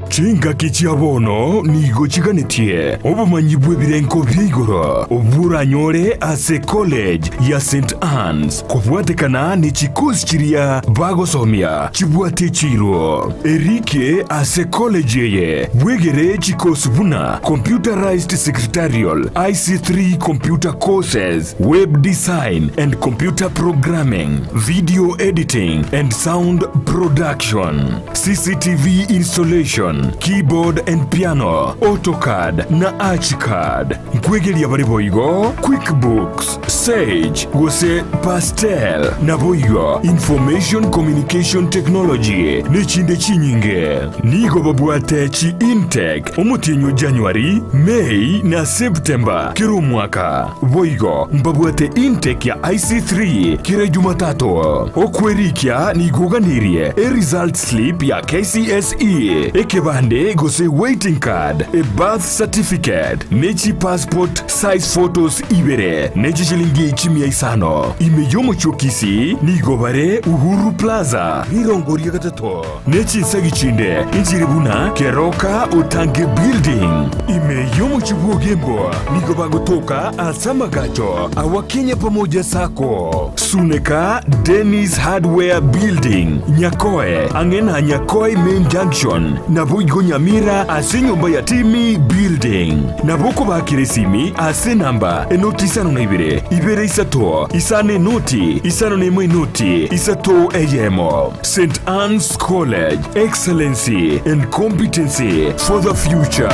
Chinga kichiabono nigo chiganetie obumanyi bwebirenko byigoro oburanyore ase college ya St. Anne's kubwatekana ni chikosi chiria bagosomia chibwate chiro erike ase college ye bwegere chikosi buna computerized secretarial IC3 computer courses, web design and computer programming, video editing and sound production, CCTV installation, keyboard and piano, AutoCAD na ArchiCAD. Kwegeli ya bariboigo, QuickBooks, Sage, gose Pastel na boigo, Information Communication Technology, nechinde chinyinge. Nigo babuate chi intake, omutinyo January, May na September, kiro mwaka. Boigo, mbabuate intake ya IC3, kire Jumatatu. Okwerikia nigoganirie, result slip ya KCSE, ekebande gose waiting card, a birth certificate, nechi passport size photos ibere, nechi shilingi 500. Imeyomo chokisi nigobare Uhuru Plaza, Nirongori Gatato, nechi Sagichinde, Injiribuna, Keroka Otange Building. Imeyomo chibuogembo nigobago toka Asamagacho, Awakenya pamoja sako, Suneka Dennis Hardware Building, Nyakoe, Angena Nyakoe Main Junction, Nabuigo Nyamira ase nyumba ya Timi Building. Naboko bakiresimi ase namba enotisano na ibere isato, isane noti, isano nemo inoti, isato eyemo. St. Anne's College, excellency and competency for the future.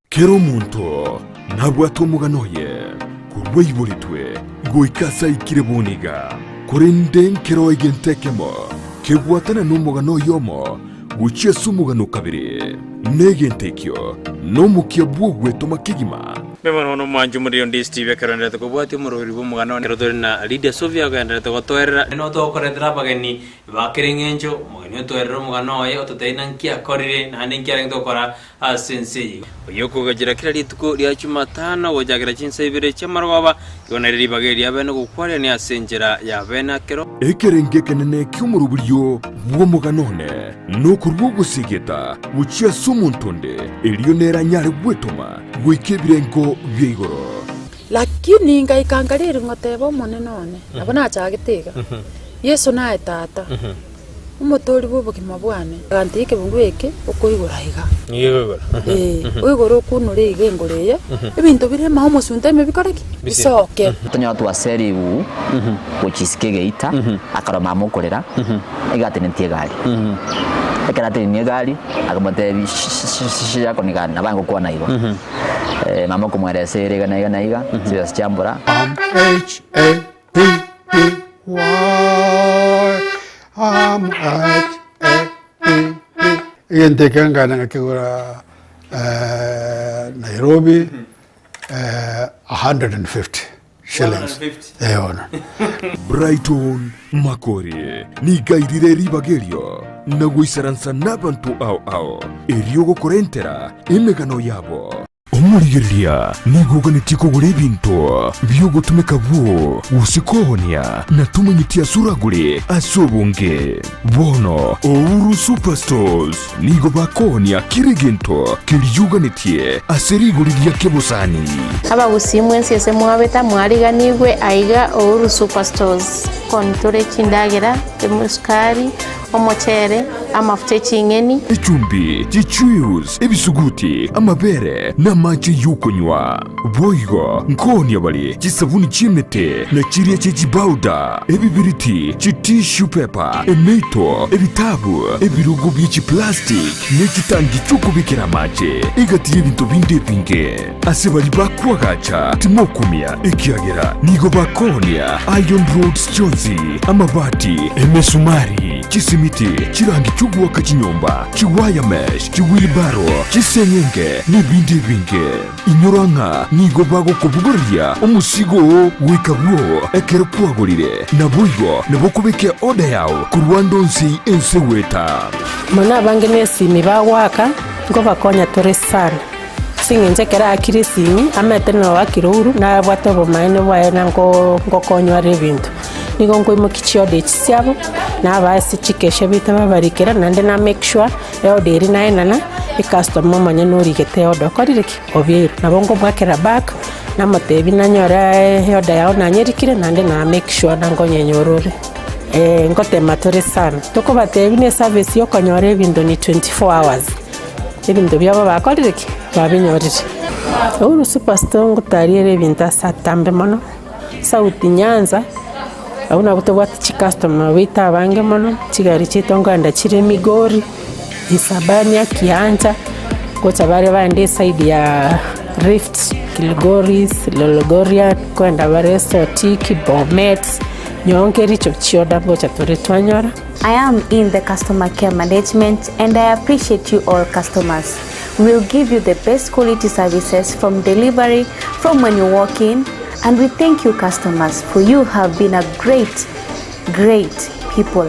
Kero muntu, nabwato muganoye, kurweibolitwe, goikasa ikireboniga, kurenden kero egentekemo, kebwatana n'umugano yomo guchia sumugano kabiri negentekyo nomukia bugwe tomakigima bemano no manju muri on DSTV karanda to kubwati mururi bumugano rodori na Lydia Sofia ganda to toera no to koredra bagani bakirengenjo mugano toera mugano ye ototainankia korire na ninkia to kora asense yoko gagira kirali tuko lya Jumatano wojagira chinsa ibire chamarwaba yona riri bageri abene gukware ni asenjera ya bena kero ekerenge kenene kyumuruburyo bwomuganone no kurwogusigeta buchia sumuntonde elionera nyare bwetoma gwikibirengo byigoro lakini ngaikangarira ngotebo monenone abona chagitega Yesu nae tata umutori bubukima bwane gantike bungweke ukoigura higa yego uigoro kunure igengoreye ibintu bire mahomo sunteme bikoreki bisoke tonya tu aseri u uchisikege ita akaro mamukorera igatenentie gari ekerate ni gari akamote shia konikana nabango kwa naigo mama kumwerese iga na iga sio chambura Yentekanga na kigura Nairobi 150 shillings. Brighton Makori ni gairire ribagerio na guisaransa n'abantu ao eriogo korentera emegano yabo omurigiria niguganiti kugura ebintu byogutumika bwo gusikohonia na tumanyitia suraguri asobunge bono Ouru Superstores nigo bakohonia kiriginto kiriyuganitie aseriguriria kebusani abagusi mwensi ese mwabeta mwariganigwe aiga Ouru Superstores kontore chindagera emuskari omuchere amafuta y'ingeni icumbi chichus ebisuguti amabere n'amaji y'ukunywa boigo nkonia bali chisabuni chimete na chiria chechibauda ebibiriti chitishu pepa emeito ebitabu ebirugu by'echiplastic n'ekitangi cy'ukubikira amaji igati y'ebintu binde binge ase bali bakwagacha timokumia ekiagera nigo bakonia Iron Roads Jozi amabati emesumari chisimiti chirangi chugwa kachinyomba chiwaya mesh chiwilbaro chisenyenge n'ibindi binge inyoranga nigo bago kubuguria umusigo wikabwo ekero kwagurire nabuigo nabokubeke oda yawo kurwandonsi Ense weta mana bange nesimi bawaka ngo bakonya tore sana singenje kera akiri simi amete no wakiruru na bwatobo maine bwaye nango ngokonywa rebintu nigo ngo imukichio de chisiabo na basi chikeshe bita babarikira nande na make sure eoderi na enana e customer manya no rigete odo korireki obye nabongo bwakera back na matebi na nyora eoda yao na nyerikire nande na make sure nango nyenyorore ngote matore sana toko batebi ne service yo konyore bindo ni 24 hours ebintu byabo bakorireki babinyorire Ouru Superstore ngutariere binta satambe mono sauti Nyanza auna butobwati chi customer wita bange mono chigari chitonganda chire Migori Isabania Kianja kocha bare bande side ya Rift Kilgoris Lologoria kwenda bare Sotiki Bomet nyongeri chochioda bocha tore twanyora. I am in the customer care management and I appreciate you all customers. We'll give you the best quality services from delivery, from when you walk in, and we thank you customers for you have been a great people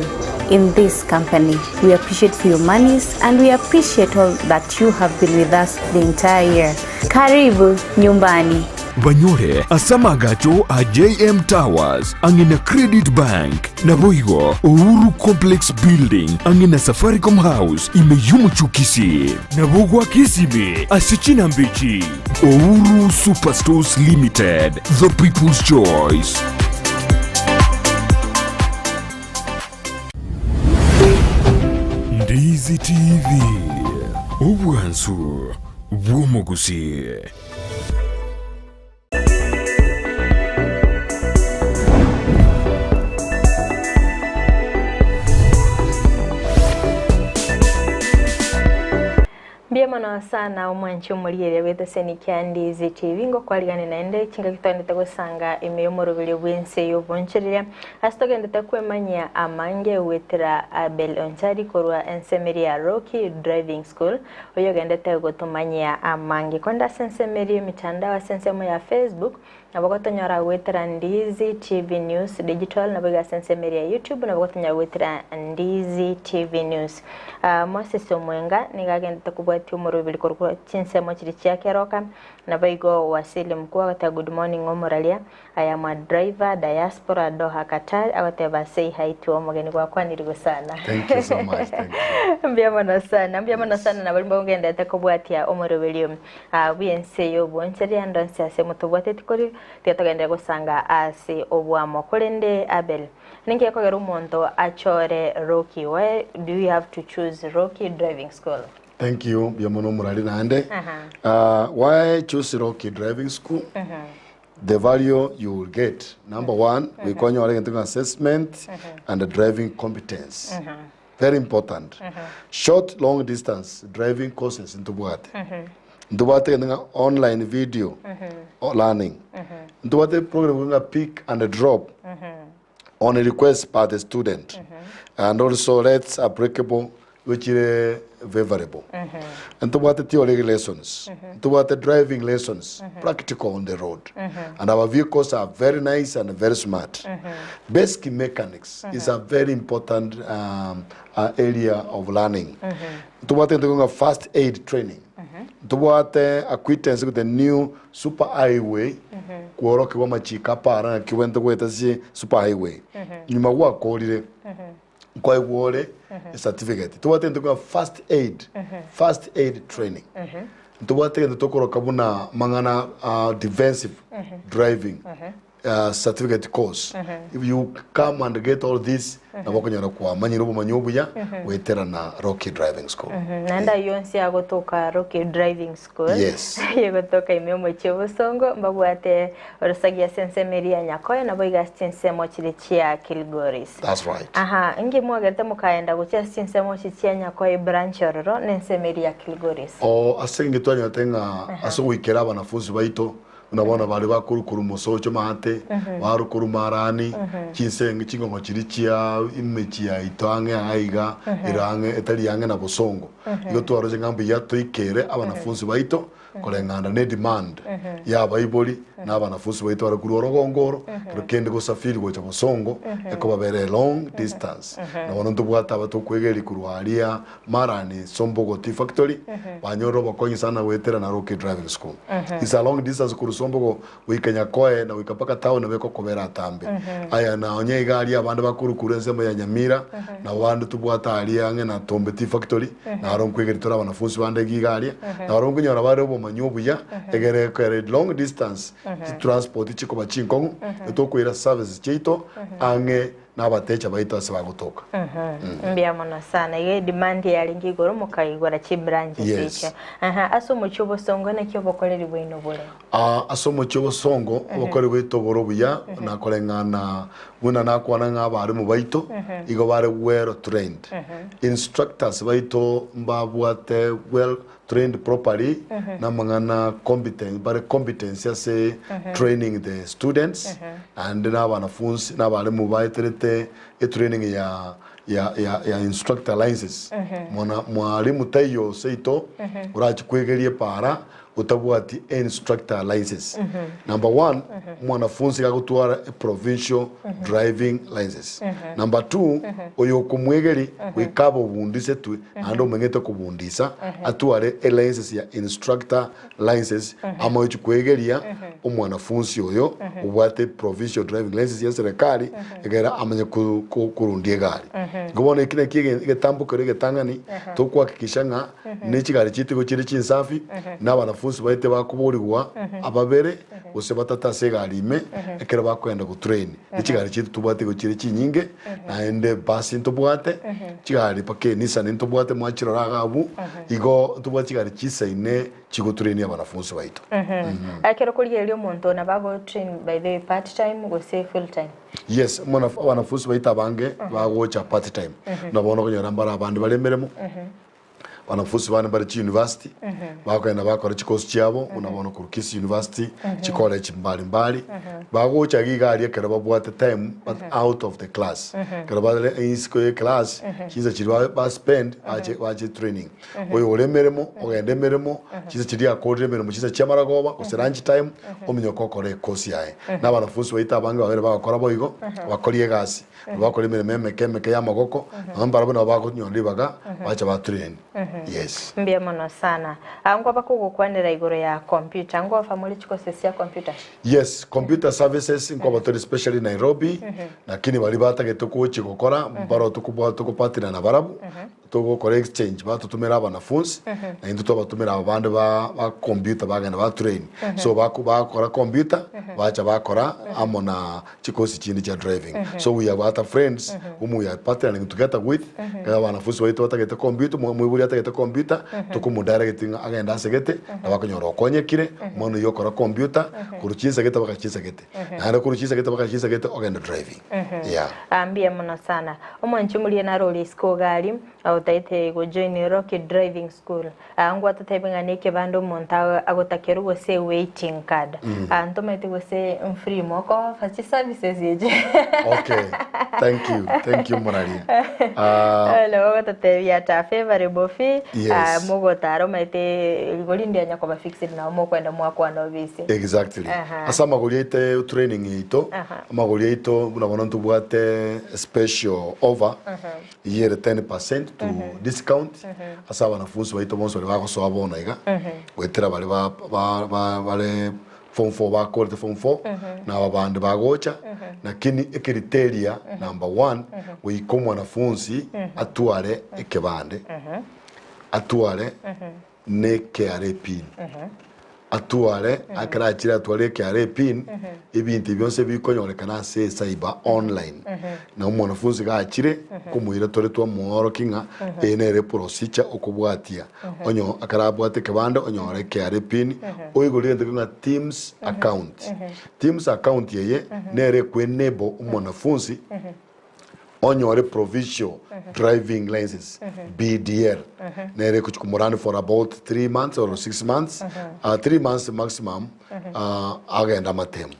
in this company. We appreciate for your monies and we appreciate all that you have been with us the entire year. Karibu nyumbani. Banyore asamagacho a JM Towers angina Credit Bank na boigo Ouru Complex Building angina Safaricom House imeyumu chukisi na bogwa Kisii asichina mbichi. Ouru Superstores Limited, the people's choice. Ndizi TV obwansu bw'omugusi. Biemana sana omwanchi omuliyere wetheseni kya Ndizi TV ngo kwaligane naende chinga kitondete gusanga emeyomorobili bwense yoboncherera asitogendete kwemanya amange wetera Abel Onchari korwa Ense ya Rocky Driving School oyogendete gotomanya amange konda sensemeri mitandao sensemo ya Facebook nabagotonyora wetera Ndizi TV News Digital nabaga sensemeri ya YouTube nabagotonyora wetera Ndizi TV News Moses Omwenga nigagendete kubwati umurubili korwa chinsemo chiri chiakeroka nabaigo wasili mkuu agata good morning omuralia I am a driver diaspora Doha Qatar agateba say hi to omugeni kwa kwanirigo sana. Thank you so much. Thank you. Mbiamana sana na balimba ngenda takobwati ya omurubili bwense yoboncheri andonse asemo tobwate tikori tetagenda gusanga ase obwamo kolende Abel ninge kogera umuntu achore Rocky. Why do you have to choose Rocky Driving School? Thank you, Biamono Murali Nande. Why choose Rocky Driving School? The value you will get. Number one, we call you assessment and the driving competence. very important. Short long distance driving courses ntubwate ntubwate nga online video learning ntubwate program nga pick and drop on a request by the student and also let's applicable which is favorable. And to what the theory lessons, to what the driving lessons, practical on the road. And our vehicles are very nice and very smart. Basic mechanics is a very important area of learning. To what the first aid training. To what acquaintance with the new super highway, kuoroki wa machika para kiwento kwetasi super highway. Nyuma wa kolire kwa wole certificate. To what the first aid training. To what the tokoro kabuna mangana defensive driving certificate course. If you come and get all this, na wakonyara kwa manyirobo manyobuya wetera na Rocky Driving School. Nanda yonsi agotoka Rocky Driving School. Yes. Yagotoka imemo chebusongo mbabwate orosagia sense meria nyakoya na boiga sense mochile chia Kilgoris. That's right. Aha, ingi mwagete mukaenda gucha sense mochile nyakoya branch ororo nense meria Kilgoris. Asengi twanya tenga asowikera banafunzi baito unabona bali bakurukuru musocho mahate barukuru marani kinsengi kingongo kirikia imechia itange aiga irange etali yange na bosongo iyo twaro ngambo yato ikere abanafunzi baito kolenganda ne demand ya baiboli na abanafunzi baito barakuru orogongoro rukende gusafiri gocha bosongo eko babere long distance na bononto bwata batokwegeri kuruharia marani sombogo tea factory banyoro bakonyi sana wetera na Rocky Driving School. It's a long distance kurusombogo wikenya koe na wikapaka town beko kobera tambe aya na onye igari abandi bakuru kurenze mu ya Nyamira na wandu tubwata ali ange na Tombe Tea Factory na aronkwegeri tora abanafunzi bande gigari na aronkunyora bare bo manyobuya egere kere long distance transport chiko bachinkongo etokwira services cheito ange n'abatecha baito bagotoka. Mbia mona sana ye demand ya lingi goro mukayigora chi branch zicho. Aso muchobo songo na kyo bokoreri bwino bole. Aso muchobo songo bokoreri bwito borobuya na kolengana buna nakwana ng'abari mu baito igo bare well trained. Instructors baito mbabwate well trained properly na mangana competence say training the students and na banafunzi na bale mu baiterete training ya instructor licenses mwana mwalimu tayo seito urachi kwegerie para utabwati instructor license. Number 1 mwanafunzi gagutwara provincial driving license. Number 2 oyo kumwegeri wikabo bundise tu ando mengete kubundisa atware license ya instructor license ama oyo kwegeria umwanafunzi oyo ubwate provincial driving license ya serikali egera amenye kurundie gari gobone kine kigetambuko getangani to kwakikisha nga n'ikigari kitiko kiri kinsafi n'abanafunzi baite bakuburirwa ababere bose batatase garime ekera bakwenda ku train ikigari kitu tubate ko kiri kinyinge na ende basi ntubwate kigari pake Nissan ntubwate mwachiro ragabu igo tubwate kigari kisaine kigo train y'abanafunzi baito. Akero kuri yeli omuntu na bago train by the part time go say full time. Yes, abanafunzi baita bange bagocha part time nabona ko nyarambara abandi balemeremo banafunzi bane bari chi university bakenda bakora chikosi cyabo unabona ku Kisii University college mbali bagocha gigari ekera babwate time but out of the class kera badale in class kiza kiri ba spend aje training oyo olemeremo ogendemeremo kiza kiri akoremeremo kiza cyamaragoba ko lunch time ominyo kokore kosi yae n'abanafunzi baita abange babere bakora boyigo bakoriye gasi bakora imirimo kemeke y'amagoko ambara bano bagonyondi baga bacha ba train. Yes. Mbia mono sana. Angwa bakugo kwandera igoro ya computer. Angwa family chikosesi ya computer. Yes, computer services in Kobatori especially Nairobi. Lakini bali batagete ko chikokora mbaro tukubwa tukupatira na barabu. tugukora exchange batutumira abanafunzi na indu tubatumira abandi ba computer bagenda ba train so bakora computer bacha bakora amona chikosi chindi cha driving so we have other friends whom we are partnering together with kaya banafunzi baitu batagete computer mwiburi atagete computer tukumudirecting agenda segete na bakonyora okonyekire mono yokora computer kuruchiza gete bakachiza gete na kuruchiza gete bakachiza gete ogenda driving yeah ambia mona sana omwanchumulie na role school gali au taite go join Rocky driving school angwa tatebenga neke bando monta agotakero go say waiting card antomaite go say free moko fachi services yeje okay thank you Monaria lo tate ya ta favorable fee mogo taro maite golindia nyako ba fixed na mo kwenda mwako na obisi exactly asa magoliete training ito magoliete unabona ntubwate special over year 10% to discount asa wanafunzi baito bonso bako so abona iga wetera bale bale form 4 ba quality form 4 na babandi bagocha lakini criteria number 1 we wanafunzi atuare ekebande atuare ne KRA pin atuare akarachira atuare KRA pin ibintu byose bikonyorekana se cyber online na umwanafunzi gachire kumuira tore twa muoro kinga enere procedure okubwatia onyo akarabwate kebanda onyore KRA pin oigurire ndinga Teams account yeye nere ku enable umwanafunzi onyore provincial driving license BDL nere kuchukumurani for about 3 months or 6 months 3 months maximum agenda matemu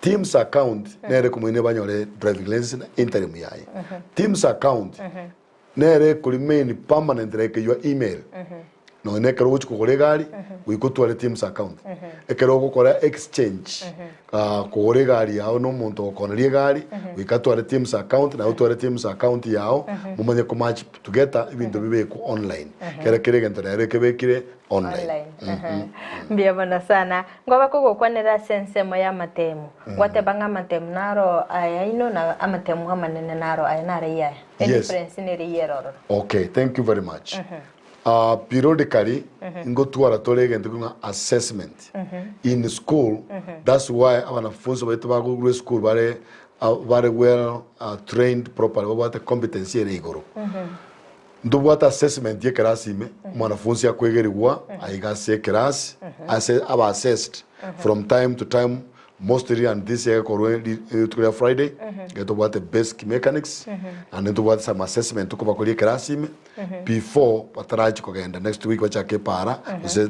Teams account nere kumwine banyore driving license interim yaye Teams account nere remain permanent like your email no nekero uchukugore gari wikutware Teams account ekero gukora exchange kugore gari yao no muntu okonerie gari wikatware Teams account na utware Teams account yao mumanye ko match together ibintu bibeku online kere gento rero kebekire online mbia bona sana ngoba kugokwanera sense mo ya matemu gwate banga matemu naro ayaino na amatemu amanene naro ayanare ya difference ni riyero okay thank you very much periodically ngo tuara tolege ndugunga assessment in school that's why abanafunzi baitu bagugure school bare well trained properly about competency ere igoro ndubwata assessment ye class ime mwanafunzi akwegerwa aigase class aba assessed from time to time mostly and this year to Friday get about the basic mechanics and then to what some assessment to kubakoli classime before pataraji kugenda next week wachake para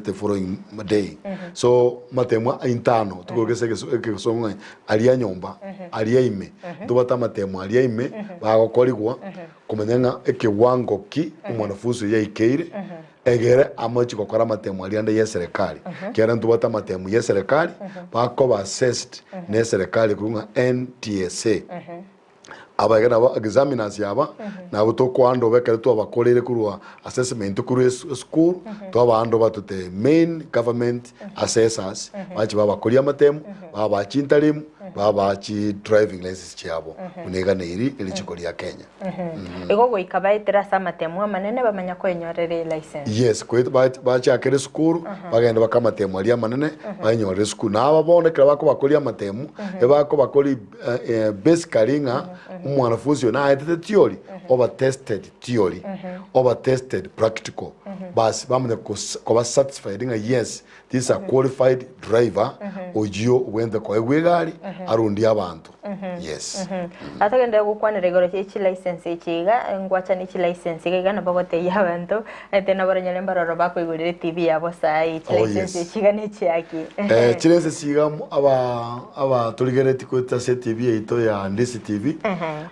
the following day so matemo intano tukogese kesonga aliya nyomba aliya ime ndubata matemo aliya ime bagokoligwa kumenyenga ekiwango ki umwanafunzi yaikeire egere amachi kokora matemu alianda ya serikali kiara ntubata matemu ya serikali bako ba assessed ne serikali kurunga NTSA abagana ba examiners yaba na buto kwando bekere to abakorere kurwa assessment kuri school to abando batute main government assessors bachi baba koria matemu baba chintalimu baba chi driving license cyabo unega neiri elichikoria Kenya ego goikabaitira sama temu manene bamanya ko enyorere license yes kwet bachi akere school bagenda bakamatemu ali manene banyorere school na ababone kira bako bakoria matemu ebako bakori basically nga umwanafunzi na ayete theory over tested practical bas bamene ko satisfied nga yes this is a qualified driver ojio wende ko egwegari arundi abantu yes atagenda gukwanira igoro cyo license ikiga ngwacha ni license ikiga na bagote yabantu etena baranyale mbaroro bakwigurire TV yabo sai license ikiga ni cyaki license siga aba tuligereti ko tase TV ito ya Ndizi TV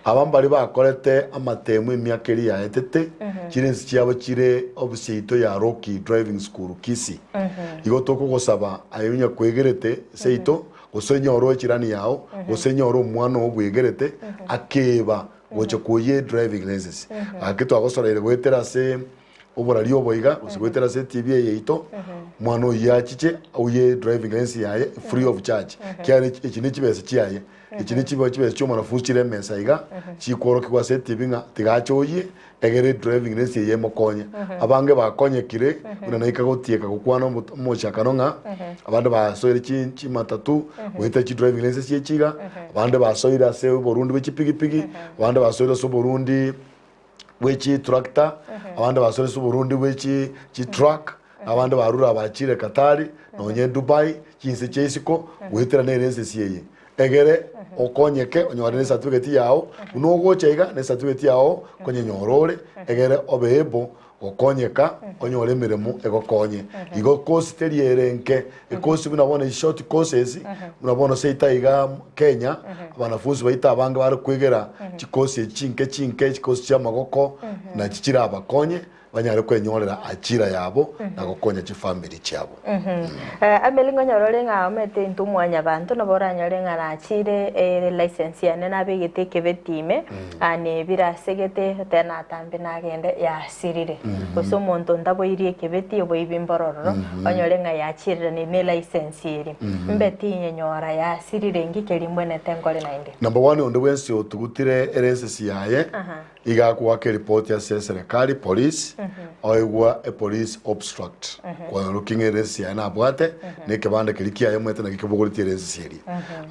abambari bakorete amatemu imyakeri ya etete license cyabo kire obusito ya Rocky driving school Kisii igoto ko gosaba ayinya kwegerete seito gosenyoro kirani yao gosenyoro mwana obwegerete akeba gocho kuye driving license akito agosorere gwetera se oborari oboiga gwetera se TV yeito mwana yachiche uye driving license yaye free of charge kyari ikini kibese kiyaye ichini chibo choma na fuchire mesa iga chikoro kwa seti binga tigachoye egere driving nesi ye mokonye abange bakonyekire una naika gotieka gukwana mochakanonga abande basoire chi matatu wita chi driving nesi chiga abande basoire se Burundi bichi pigi abande basoire so Burundi wechi tractor abande basoire so Burundi wechi chi truck abande barura bachire Katari nonye Dubai chinse chesiko witira nese siye egere okonyeke onyorene certificate yao unogochega ne certificate yao konye nyorore egere obebo okonyeka onyore miremo egokonye igo course terierenke course bunabona short courses bunabona seitaiga Kenya abanafunzi baita abanga bari kwegera chikose chinke course cha magoko na chichira abakonye banyare kwenyorera achira yabo na gokonya chi family cyabo amelingo nyorore nga omete ntumwanya abantu no boranyore nga nachire license yane nabegete kebetime ane birasegete tena atambe nagende yasirire koso monto ndaboirie kebeti oboibimbororo onyore nga yachire ne license iri mbeti nyenyora yasirire ngikerimwe netengore nainde number 1 onde wensi otugutire RSS yaye igakwa ke report ya serikali police oigwa a police obstruct kwa looking at this yana bwate ne kebande kilikia yemwete na kikibugulitire siri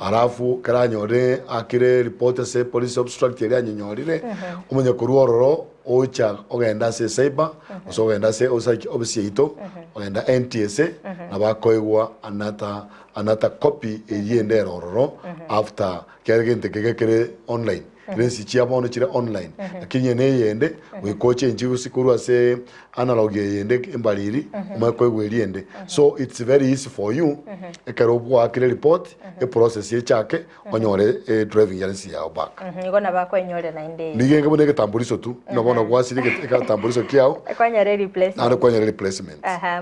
arafu karanyore akire report ya police obstruct ya nyorire umunye kuruororo ocha ogenda se cyber so ogenda se obisieito ogenda NTSA na bakoigwa another copy eriende rororo after kergente kegekere online Rensi chiabono chire online lakini ne yende we coach njigu sikuru ase analog yende imbaliri umako gweriende so it's very easy for you ekarobu akire report e process ye chake onyore driving license yao back ngona bako enyore na inde nigenge bone ketambuliso tu nabona gwasiri ketambuliso kiao ekwanyare replacement ana kwanyare replacement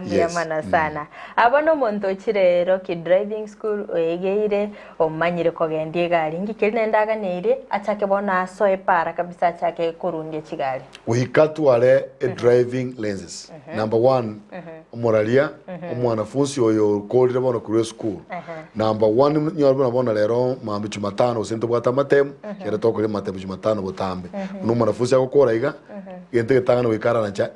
muyamana sana abono monto chire roki driving school oyegeire omanyire kogendie gari ngikirine ndaga neire achake bona soe para kabisa chake kurundie chigari uhikatu ale driving lenses number 1 umuralia umwanafunzi oyo kolire bona kuri school number 1 nyorbo bona lero mambi Jumatano sento bwata matemu kera tokore matemu Jumatano botambe no mwanafunzi akokora iga yente getangana wikara na cha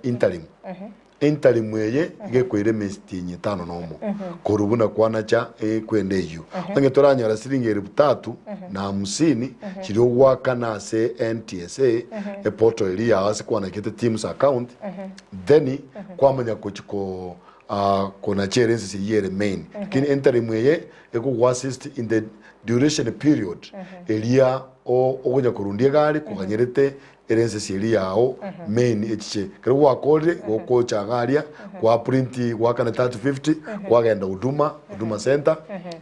interim weye gekwire mestinye 5 nomo korubuna kwana cha kwende yu nge toranyara siringeri 350 kiriyo waka na se NTSA portal eri yawase kwana kete teams account then kwamanya kuchiko kona cherensi yere main kin interim weye eko assist in the duration period elia ogonya kurundie gari kuganyerete erense siri yao main echiche kero wakore goko chagaria kwa print kwa kana 350 kwa genda huduma center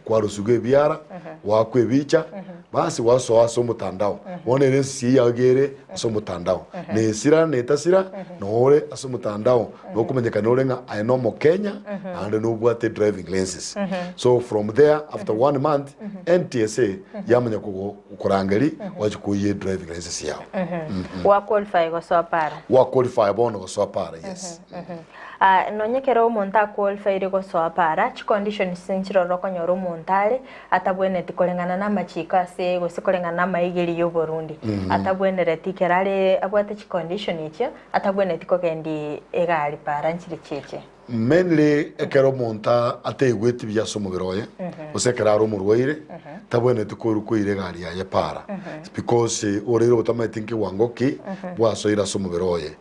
kwa rusuge biara wakwe bicha basi waso mutandao wone erense yagere aso mutandao ne sira ne tasira nore aso mutandao no kumenyeka nore nga ainomo Kenya and no bwate driving licenses so from there after 1 month NTSA yamanya kukurangari wachikuye driving license yao wa qualify go so para wa qualify bono go so para yes nonyekero monta qualify go so para chi condition sinchiro rokonyoro montale atabwene tikolengana na machika se go sikolengana na maigiri yo Burundi atabwene retikerale abwate chi condition ichi atabwene tikokendi egari para nchiri chiche mainly ekero monta ategweti bya somo biroye osekeraro murwaire tabwene tukuru kuire gari ya para because orero botamatinki wangoki bwasoira somo biroye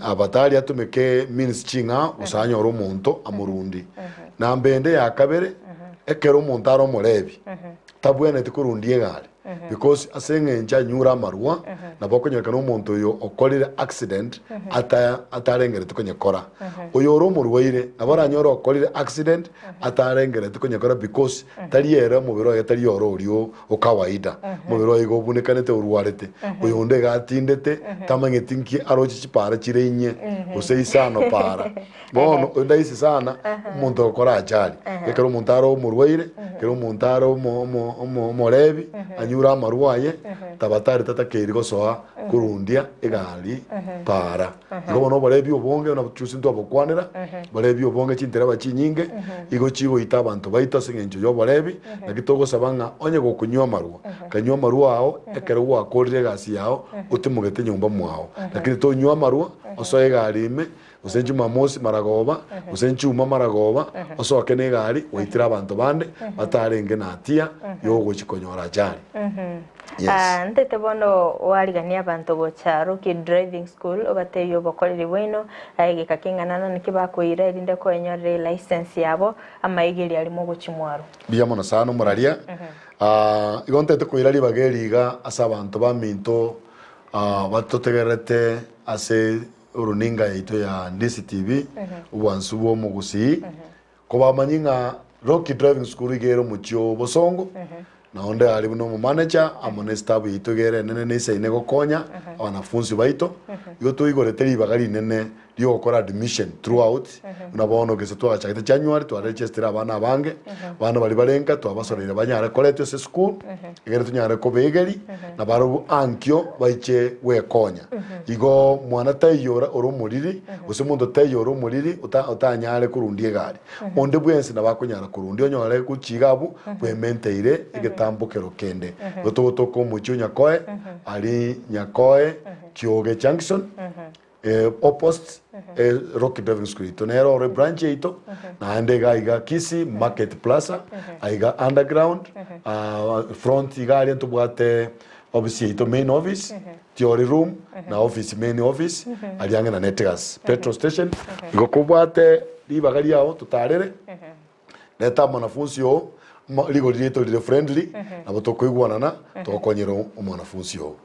abatali atumeke means chinga usanyo ro monto amurundi na mbende ya kabere ekero montaro morebi tabwene tukurundie gari because asenge nja nyura marwa na bokonyeka no muntu yo okolire accident atarengere tukonyekora oyo ro murwaire abaranyoro okolire accident atarengere tukonyekora because tariera mubiro yatari yoro orio okawaida mubiro igo bunekanete urwarete oyo nde gatindete tamangetinki arochi chipara chirenye useisano para bono ndaisi sana muntu okora ajali ekero muntaro murwaire kero muntaro morebi anyu yura marwaye tabatari tatakeri gosoa kurundia egari para igo no barebi obonge na chusi ndo abokwanera barebi obonge chintera bachinyinge igo chigo ita abantu baito singenjo yo barebi na kitogo sabanga onye gokunywa marwa kanywa marwa ao ekero gwakorire gasi yao utimugete nyumba mwao lakini to nywa marwa oso egari ime usenju mamosi maragoba usenju maragoba oso akene gari waitira abantu bande batarenge na atia yo gochikonyora jari. Ntete bono warigania abantu gocharo ki driving school obateyo bokorere bwino aigika kingana nikibakoira erinde ko enyorere license yabo amaigiri alimo gochimwaro biyamo sana muraria igontete koirari bageriga asa abantu baminto batotegerete ase uruninga yaito ya Ndizi TV ubansu bo mu Gusii kuba manyinga Rocky Driving School igero mucho bosongo na onde ali no manager amone staff yito gere nene ise ine gokonya abanafunzi baito yo tuigoreteri bagari nene dio gukora admission throughout unabono gese twachagite January twaregister abana bange bana bali barenga twabasorera banyara college se school igere tunyara ko begeri na baro ankyo baiche wekonya igo mwana tayora orumuriri usemundo tayora umuriri utanyare kurundie gari onde bwense na bakonyara kurundi onyore kuchigabu bwementeire igetambukero kende gotogotoko mucho nyakoe ali nyakoe Kyoge Junction opposite Rocky Driving School tonero ore branch ito na ande gaiga Kisii Market Plaza aiga underground front igari ntubwate obviously ito main office theory room na office main office alianga na netgas petrol station igokubwate libagari yao tutarere leta mwanafunzi yo ligo lito lile friendly na botokoigwanana tokonyero umwanafunzi yo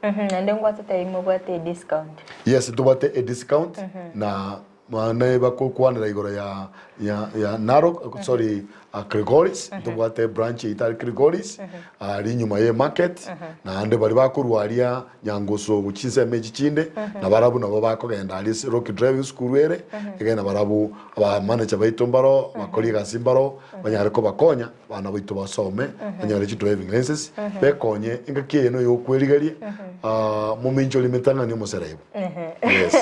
ndengwa tutaimo bwate discount yes tubate a discount na mwana bakokwanira igoro ya Narok sorry Gregoris tubate branch ita Gregoris ari nyuma ye market na ande bari bakurwaria nyangoso buchize meji chinde na barabu nabo bakogenda ali Rocky Driving School ere egena barabu aba manager baitombaro bakoliga simbaro banyareko bakonya bana baito basome banyare driving license bekonye ingakiye no yokwerigarie muminjo limetanga ni muserebo yes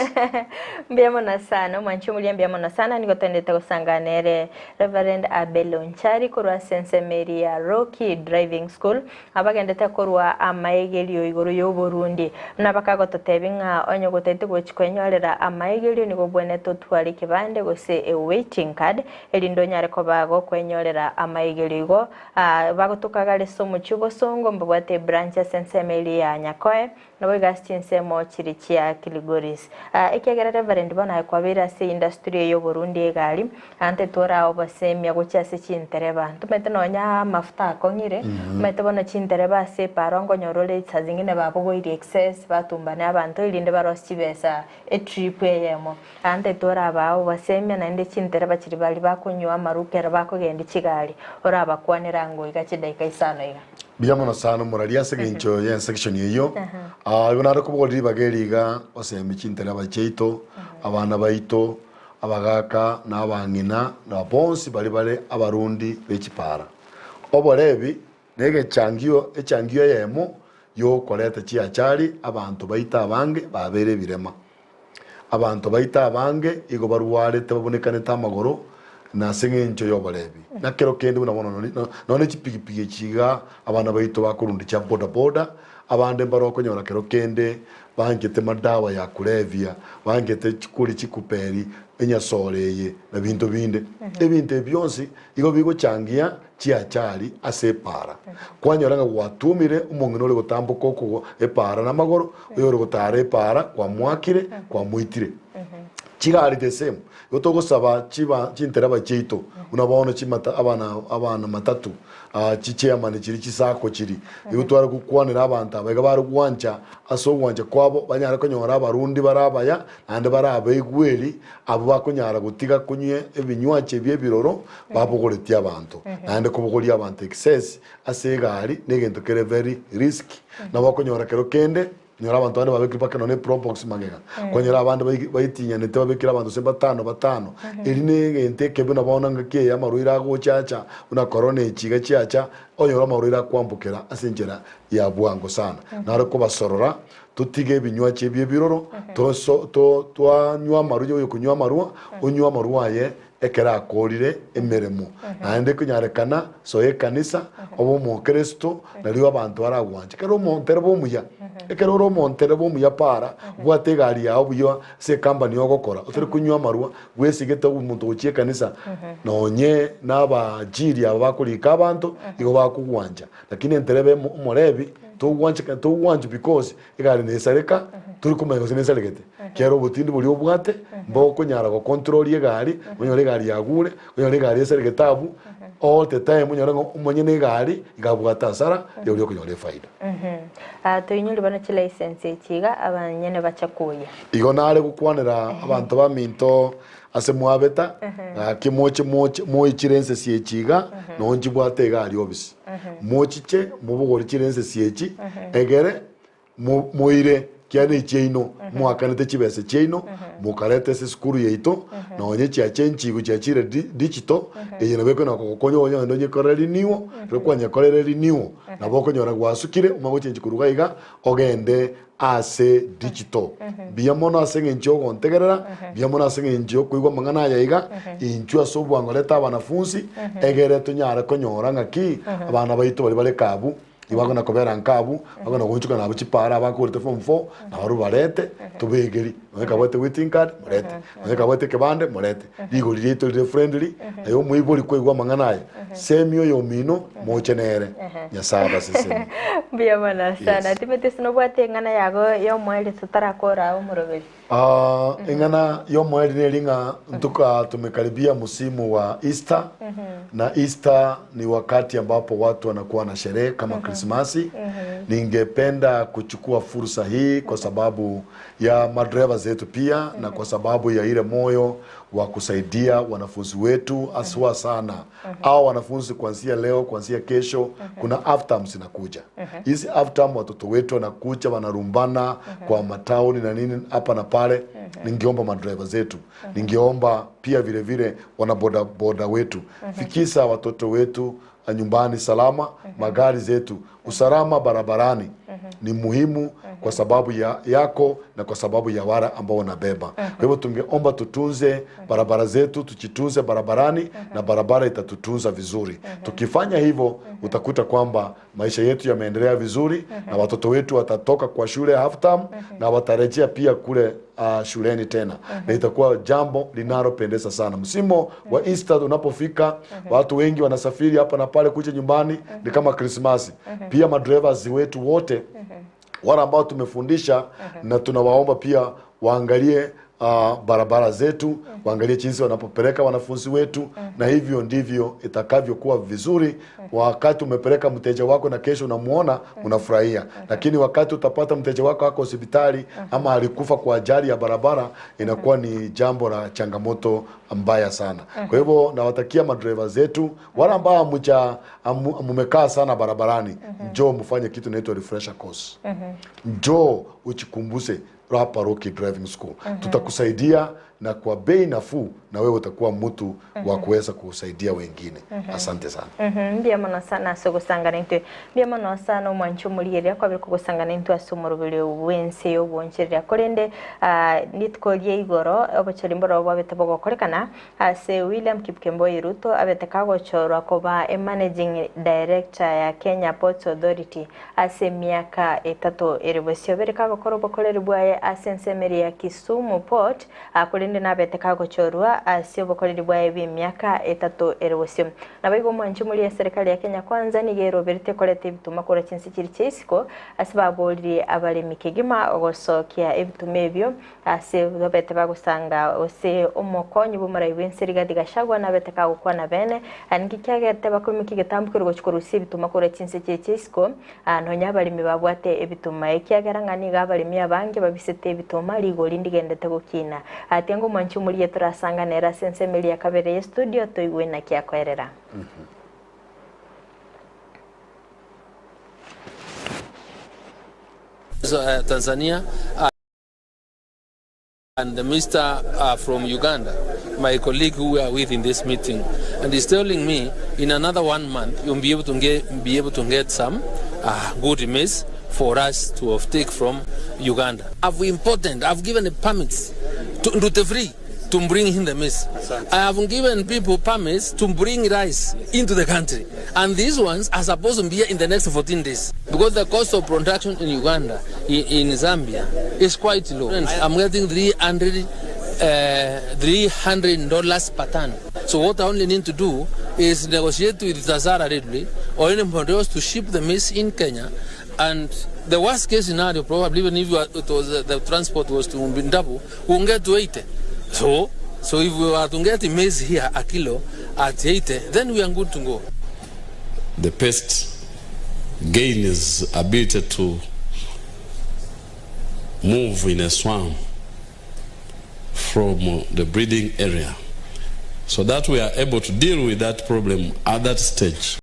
mbiamona sana mwancho muliambiamona sana niko tendeta kusanganere Rev.Abel Onchari kurwa Ense ya Rocky Driving School abagendete kurwa amaegelio igoro yo Burundi nabakago totebinga onyo gotete gochikwenyorera amaegelio niko bwene totwari kibande gose a waiting card elindo nyare ko bago kwenyorera amaegelio go bagotukagale somo chubo songo mbwate branch Ense ya Nyakoe nabo gastinse mo chirichia Kiligoris ekegera Reverend bana kwabira se industry yo Burundi egali ante tora obasemya gochase chintereba tumete nonya mafuta akonyire tumete bona chintereba se parongo nyorole tsazingine babogo iri excess batumbane abantu ilinde barosibesa a trip yemo ante tora bawo basemya na inde chintereba chiri bali bakonywa marukera bakogenda kigali ora abakwanira ngo igachidaika isano iga biyamona sana muraria segencho ya section yiyo ibona ko bogori bageriga basemya chintereba cheito abana baito abagaka n'abangina na bonsi bali abarundi bechipara oborebi nege changio yemo yo koleta chiachari abantu baita abange babere birema abantu baita abange igo barware tabonekane tamagoro na sengencho yo borebi nakero kende unabona none chipigipigi chiga abana baito bakurundi cha boda abande baroko nyora kero kende bangete madawa ya kulevya bangete chikuri chikuperi enyasoreye na bintu binde ebinte byonsi igo bigo changia chiachari asepara kwanyoranga watumire umongino le gutambuka ko epara na magoro uyo le gutare para kwa mwakire kwa muitire chigari the same yotogo saba chiba chintera bachito unabona chimata abana matatu chichema chiri chisako chiri yutwara kukwanira abantu abaga bari kwancha aso kwanja kwabo banyara konyora abarundi barabaya ande barabe igweri abo bakonyara gutiga kunye ebinywache bye biroro babogoretia abantu ande kubogori abantu excess asegari negento kere very risky na bakonyora kero kende nyora abantu bane babekira pake none probox magega konyera abandi bayitinya nete babekira abantu semba batano irine gente kebe nabona ngake ya maruira gochacha una corona ichiga chiacha onyora maruira kwambukira asenjera ya bwango sana naro ko basorora tutige binywa chebye biroro to twanywa maruyo yo kunywa marua unywa marua ye ekera akorire emeremo naende kunyarekana soye kanisa obo mu Kristo naliwa abantu aragwanje kero montere bomuya ekero ro montere bomuya para bwategari yawo buyo se company yogokora utari kunywa marua gwesigete umuntu uchiye kanisa nonye naba jiri abakulika abantu igo bakugwanja lakini enterebe morebi tuwanje because igari nesareka turi kumenya senesaregete kero butindi buri obwate mboko nyara go control yegari munyore gari yagure munyore gari esaregetabu all the time munyore umonye ne gari igabwata sara yo kunyore faida tuinyuri bana chi license ikiga abanyene bachakuya igo nare gukwanira abantu ba minto ase mwabeta kimoche moichirense siechiga nonji bwate gari obisi mochiche mubugori chirense siechi egere moire kiane cheino mwakanete chibese cheino mukarete se skuru yeito nonye chia chenchi guchachire digital eyene beko na kokonyo onyo ndonye koreri niwo rekwanya koreri niwo naboko nyora gwasukire umago chenchi kuruga iga ogende ase digital biamono asenge nchogo ntegerera biamono asenge ncho kuigwa mangana yayiga inchu asobwango leta abanafunzi egere tunyara konyora ngaki abana baito bali kabu ibago na kobera nkabu bagona gunchuka na buchipara abakurite form 4 na baru barete tubegeri mweka bote waiting card murete mweka bote kebande murete digo lito de friendly ayo muibori kwigwa manganaye semio yo mino mochenere nyasaba sese bia mana sana tibete sino bwate ngana yago yo mwele tutarakora umurobeli ingana yo mwele nelinga ntuka tumekaribia musimu wa Easter na Easter ni wakati ambapo watu wanakuwa na sherehe kama Krismasi. Ningependa kuchukua fursa hii kwa sababu ya madreva zetu pia na kwa sababu ya ile moyo wa kusaidia wanafunzi wetu aswa sana. Au wanafunzi kuanzia leo, kuanzia kesho, kuna afterm zinakuja. Hizi afterm watoto wetu wanakuja wanarumbana kwa mataoni na nini hapa na pale. Ningeomba madreva zetu. Ningeomba pia vile vile wanaboda boda wetu. Fikisha watoto wetu nyumbani salama, magari zetu, usalama barabarani ni muhimu kwa sababu yako na kwa sababu ya wara ambao wanabeba. Kwa hivyo tungeomba tutunze barabara zetu, tuchitunze barabarani na barabara itatutunza vizuri. Tukifanya hivyo utakuta kwamba maisha yetu yameendelea vizuri na watoto wetu watatoka kwa shule half term na watarejea pia kule shuleni tena. Na itakuwa jambo linalopendeza sana. Msimu wa Easter unapofika, watu wengi wanasafiri hapa na pale kuja nyumbani, ni kama Krismasi. Pia madrivers wetu wote wale ambao tumefundisha na tunawaomba pia waangalie barabara zetu, waangalie jinsi wanapopeleka wanafunzi wetu na hivyo ndivyo itakavyokuwa vizuri. Wakati umepeleka mteja wako na kesho unamuona unafurahia, lakini wakati utapata mteja wako hako hospitali ama alikufa kwa ajali ya barabara, inakuwa ni jambo la changamoto mbaya sana. Kwa hivyo nawatakia madriver zetu wale ambao mumekaa sana barabarani, njoo mfanye kitu inaitwa refresher course. Njoo uchikumbuse hapa Rocky Driving School. Tutakusaidia na kwa bei nafuu na wewe utakuwa mtu wa kuweza kusaidia wengine. Asante sana. Mbia mano sana sogusangana into. Mbia mano sana umwancho mulieria kwa biliko gusangana into asumurubile Ense yo Onchari akorende nitkolie igoro obochorimboro obabetabo korekana se William Kipkemboi Ruto abetekago chorwa koba managing director ya Kenya Ports Authority ase miaka 3 eribosio berekago korobo koleribwaye asensemeri ya Kisumu Port akorende nabetekago chorwa asio bokoleribwaye b'imyaka 3 eribosio nabaigo mwancho muri serikali ya Kenya kwanza nigero berite kolete bituma kora chinsi kiri chisiko asibaboli abalemi kigima ogosokia ebitume ebyo ase babete bagusanga ose omokonyi bumara bw'enseri gadigashagwa nabeteka gukwana bene aniki kyagete bakomiki gitambukiro gochikorusi bituma kora chinsi kiri chisiko anonya abalemi babwate ebituma ekyagarangani gabalemi abange babisete ebituma ligoli ndigendete gukina atengo mwancho muri turasanga nera sensemeli ya kabere studio toigwe na kyakorera. Tanzania and the minister from Uganda, my colleague who we are with in this meeting, and he's telling me in another 1 month you'll be able to get some good maize for us to take from Uganda. I've given permits to free to bring in the maize. I have given people permits to bring rice into the country, and these ones are supposed to be here in the next 14 days because the cost of production in Uganda, in Zambia, is quite low. I'm getting $300 per ton. So what I only need to do is negotiate with Tazara readily or anybody else to ship the maize in Kenya. And the worst case scenario, probably even if the transport was to be double, we'll get to 80. So if we are to get maize here a kilo at 80, then we are good to go. The pest gain is ability to move in a swarm from the breeding area, so that we are able to deal with that problem at that stage.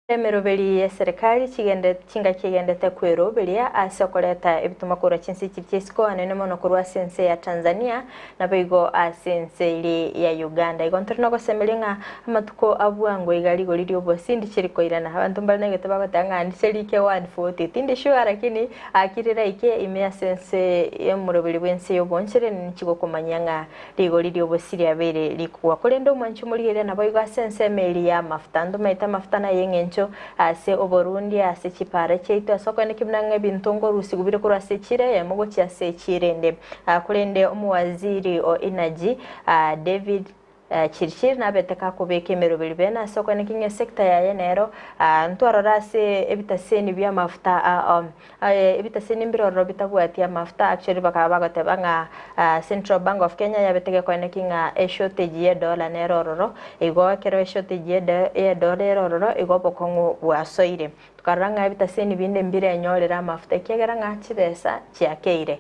Emerobeli ya serikali kigendete kwerobelia asokoleta ebitumakura chinsi chichisko anene mono kurwa sense ya Tanzania na beigo sense ile ya Uganda igontorino gosemelinga amatuko abuango igaligo lili obosindi chirikoirana abantu mbalengete bagotanga andiselike 140 tindi sure lakini akirira ike imea sense emurobeli bwense yobonchere nichigo komanyanga ligo lili obosiri abere likuwa kolendo mwanchu mulire na beigo sense meli ya mafuta ndo maita mafuta na yengencho ase oborundi ase chipare cheito asokone kimnanga bintongo rusigubire kurase chire ya mugo cha se chirende kulende omuwaziri o energy David Chirchir na beteka kubeke merobeli bena sokone kinye sekta ya yenero ntwararase ebitaseni bya mafuta ebitaseni mbiroro bitabwati ya mafuta actually bakabagotebanga Central Bank of Kenya ya beteke kone kinga shortage ya dollar nerororo igo kero shortage ya dollar nerororo igo bokongo wasoire tukaranga ebitaseni binde mbire nyorera mafuta kegeranga chibesa chiakeire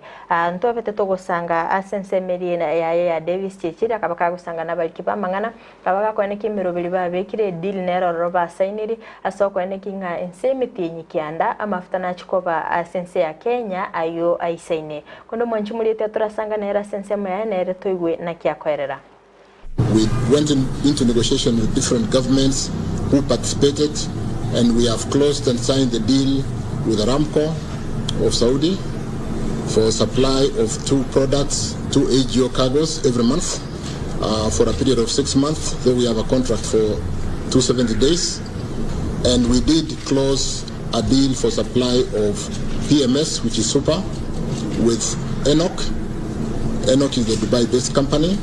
ntobete togosanga asense merina ya Davis Chirchir akabaka gusanga nabaliki bamangana kabaga kone kimirobeli babekire deal nerororo basainiri asokone kinga Ense mitinyi kianda amafuta na chikoba asense ya Kenya ayo aisaine kondo mwanchumulite turasanga nera sense moya nere toigwe na kiakorera. We went into negotiation with different governments who participated, and we have closed and signed the deal with Aramco of Saudi for supply of 2 products, 2 AGO cargos every month for a period of 6 months, though we have a contract for 270 days. And we did close a deal for supply of PMS, which is super, with Enoch. Enoch is the Dubai-based company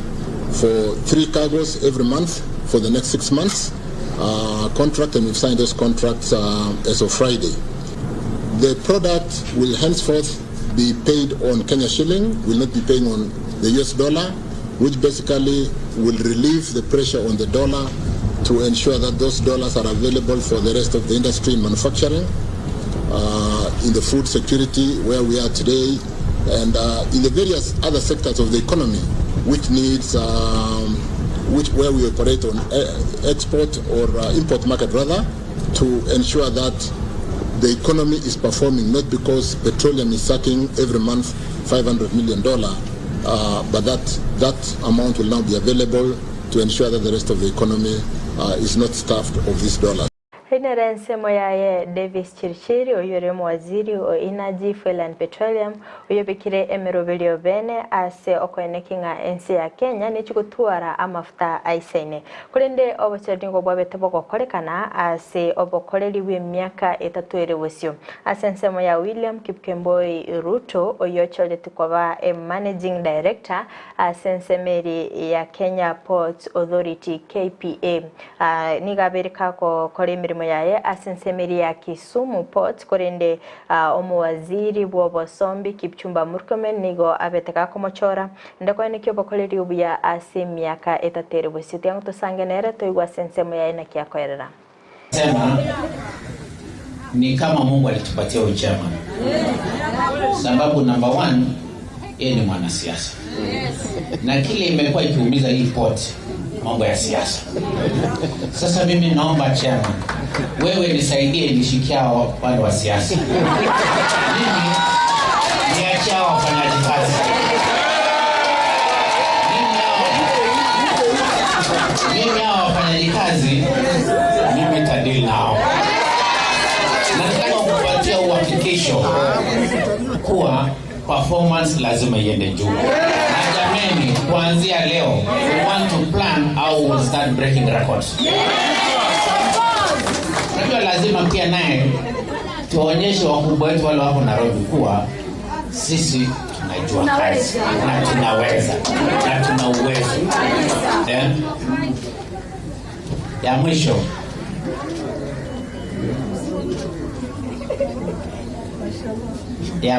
for 3 cargos every month for the next 6 months contract, and we've signed those contracts as of Friday. The product will henceforth be paid on Kenya shilling, will not be paying on the US dollar, which basically will relieve the pressure on the dollar to ensure that those dollars are available for the rest of the industry in manufacturing, in the food security where we are today, and in the various other sectors of the economy which needs where we operate on export or import market rather, to ensure that the economy is performing, not because petroleum is sucking every month $500 million, but that amount will now be available to ensure that the rest of the economy is not starved of these dollars. Henere nsemo ya Davis Chirchiri oyore mwaziri o energy, fuel and petroleum oyobekire emerobeli obene ase okoenekinga Ense ya Kenya nichikutuara amafuta aisaine kulende obocherdingo bwabete bokokolekana ase obokoleliwe emyaka 3 erewesio ase nsemo ya William Kipkemboi Ruto oyochole tukoba managing director ase nsemeri ya Kenya Ports Authority KPA nigabereka ko kolemirimo yaye asensemeri ya Kisumu Port korende omuwaziri bw'obosombi Kipchumba Murkomen nigo abeteka komochora ndako nikyo bokoleri ubuya ase myaka 3 erewesio yangu tusangenere toigwa sensemo yaye na kiakorera sema ni kama Mungu alitupatia uchama. Sababu number 1 yeye ni mwanasiasa. Na kile imekuwa ikiumiza hii port mambo ya siasa. Sasa mimi naomba chairman, wewe nisaidie nishikia wale wa siasa. Wacha hao wafanyaji kazi. Mimi hao wafanyaji kazi, mimi tadili nao. Nataka kupatia uhakikisho kuwa performance lazima iende juu. Na jameni, kuanzia leo, we want to plan how we'll start breaking records. Najua lazima pia naye tuonyeshe wakubwa wetu wale wako Nairobi kuwa sisi tunajua kazi na tunaweza na tuna uwezo. Ya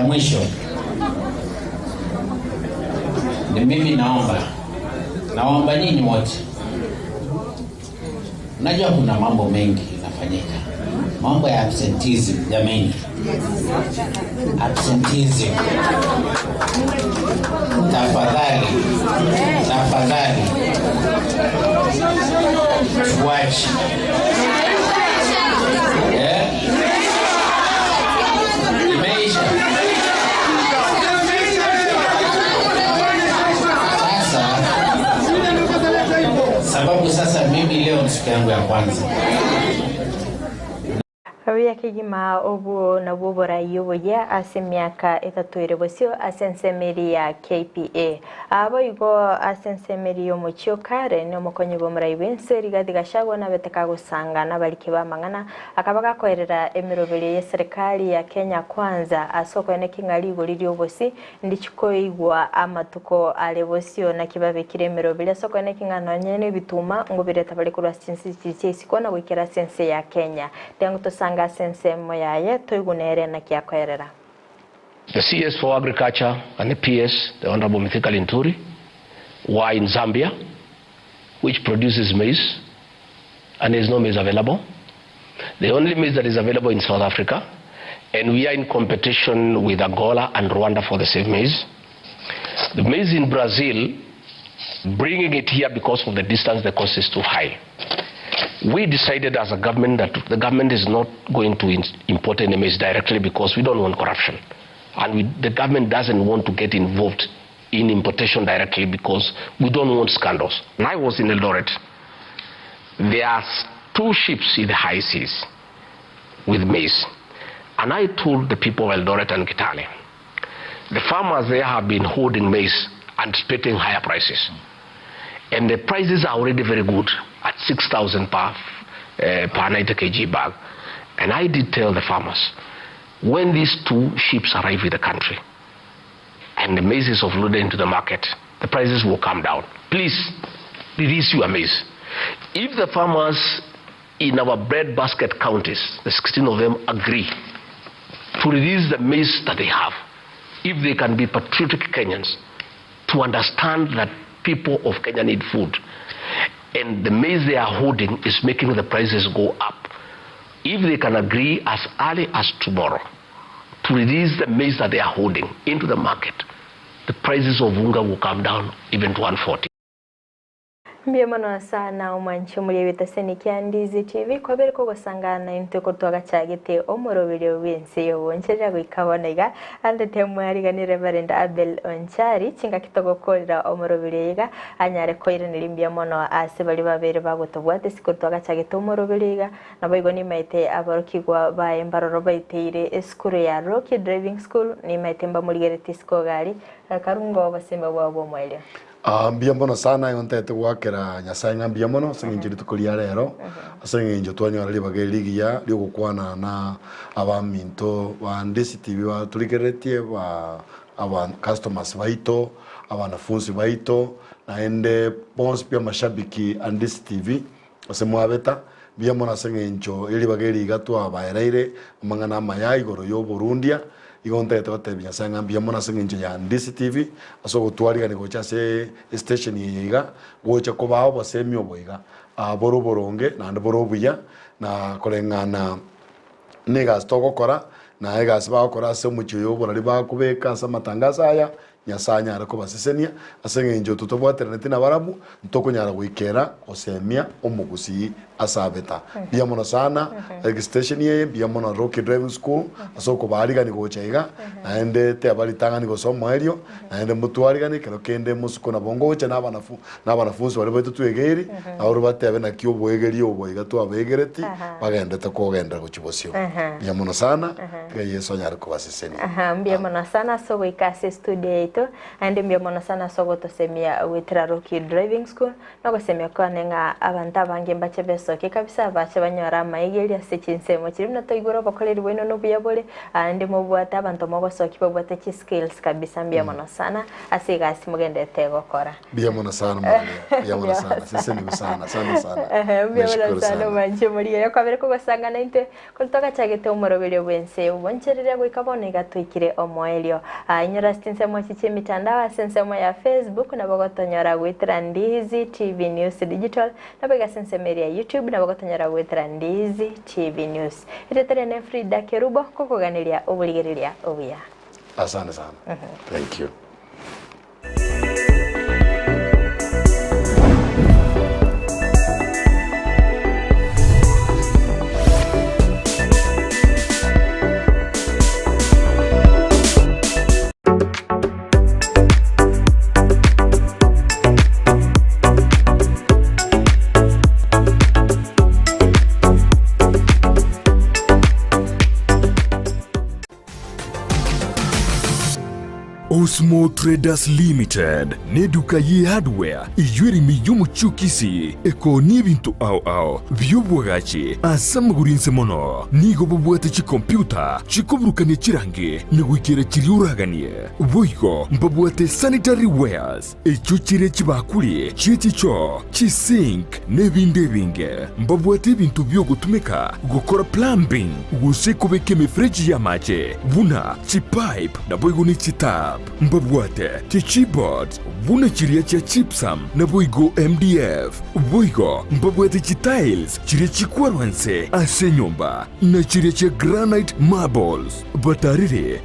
mwisho, ni mimi naomba nyinyi wote. Najua kuna mambo mengi yanafanyika, mambo ya absenteeism jamani. Absenteeism, tafadhali tuache. Imeisha. Sababu sasa mimi leo ni siku yangu ya kwanza. Kawia kigima obu na bubora yubuya asimiaka etatuire bosio asensemeri ya KPA. Abo yugo asensemeri yo muchio kare no mokonyi bomura Ense rigadi gashagwa na beteka gusanga na balike bamangana akabaga koerera emirobere ya serikali ya Kenya kwanza asoko ene kingali goliri obosi ndichikoigwa amatuko ale bosio na kibabe kire emirobere soko ene kingano nyene bituma ngobireta bali kurwa sensitivity sikona gwikira sense ya Kenya tengo tosanga sense moyaye toigunere na kiakoerera. The CS for Agriculture and the PS, the Honorable Mithika Linturi, were in Zambia, which produces maize, and there is no maize available. The only maize that is available in South Africa, and we are in competition with Angola and Rwanda for the same maize. The maize in Brazil, bringing it here because of the distance, the cost is too high. We decided as a government that the government is not going to import any maize directly because we don't want corruption. And the government doesn't want to get involved in importation directly because we don't want scandals. When I was in Eldoret, there are 2 ships in the high seas with maize. And I told the people of Eldoret and Kitale, the farmers there have been holding maize and expecting higher prices. And the prices are already very good at 6,000 per 90 kg bag. And I did tell the farmers, when these 2 ships arrive in the country and the maize is offloaded into the market, the prices will come down. Please release your maize. If the farmers in our breadbasket counties, the 16 of them, agree to release the maize that they have, if they can be patriotic Kenyans to understand that people of Kenya need food, and the maize they are holding is making the prices go up, if they can agree as early as tomorrow to release the maize that they are holding into the market, the prices of unga will come down even to 140. Mbiyamano sana umwanchi muri bitaseni kya Ndizi TV kwa bere ko gusangana inteko twagacagite omorobere w'Ense yo Onchari gwikabonega ande temwari ga ni Rev.Abel Onchari kinga kitogokorera omorobere yiga anyare koiranira mbiyamano ase bali babere bagotobwate siko twagacagite omorobere yiga nabayigo ni maite abarokigwa ba embaroro baiteire eskuru ya Rocky Driving School ni maite mba muri gereti siko gari karungo basemba bwabo mwele. Mbiyambono sana yontete gwakera Nyasaye ngambiyambono singinjiri tukulia rero asinginjo twanyora libage ligiya lyokukwana na abaminto ba Ndizi TV ba tuligeretie ba abantu customers baito abanafunzi baito naende bonse pia mashabiki Ndizi TV asemwabeta biyambono singinjo libage ligatwa baereire mangana amayayi goro yo Burundia igonte tote Nyasaye ngambiyambono singinjo ya Ndizi TV aso gutwariga ni gocha se station yiga gocha ko bawo basemyo boiga boroboronge na ndoborobuya na kolengana nega stoko kora na ega saba kora se muchiyo borari bakubeka sa matangazo aya nyasanya arako basesenia asenge njo tutobwaterana tina barabu ntoko nyara gwikera osemia omugusii asabeta bia mono sana station ye bia mono Rocky Driving School asoko barigani gochaiga naende te abali tangani gosoma elio naende mutwarigani kero kende musuko na bongo cha n'abanafunzi bari baitu twegeri aho batebe na kyo bwegeri oboiga twabegereti bagenda takogenda gochibosio bia mono sana ga Yesu nyara kubasesenia mbia mono sana so wikase studio yetu ande mbia mono sana so gotosemia witra Rocky Driving School no gosemia kwa nenga abanta bange mbache besoke kabisa bache banyora maigeri asechinse kiri na toigoro bakoreri bwino no buyabole ande mubwata abantu mogosoki babwata chi skills kabisa mbia mono sana asiga asimugendete gokora bia mono sana bia mono sana sisi ni sana mbia mono sana manje muri yo kabere ko gosangana inte kuntoka chagete umoroberio bwense uboncherere gwikabone gatwikire omoelio inyora stinse mochiche mitandao asense ya Facebook na bagotonyora gwitira Ndizi TV News Digital na bega sense media YouTube na bagotonyora gwitira Ndizi TV News itetere ne Fridah Kerubo kukuganiria obuligeriria obuya. Asante sana. Thank you. Osmo Traders Limited neduka ye hardware iyuri miyumu chukisi eko nibintu ao byobwagachi asamugurinse mono nigo bubwate chi computer chikoburukanye chirange nigwikere chiriuraganie boigo mbabwate sanitary wares echuchire chibakuri chichicho chisink nebinde binge mbabwate bintu byo gutumika gukora plumbing gusekobeke mefreji ya mache buna chipipe na boigo ni chitap mbabwate keyboard buna chiria cha chipsam na boigo MDF boigo mbabwate tiles chiria chikwarwanse ase nyumba na chiria cha granite marbles batarire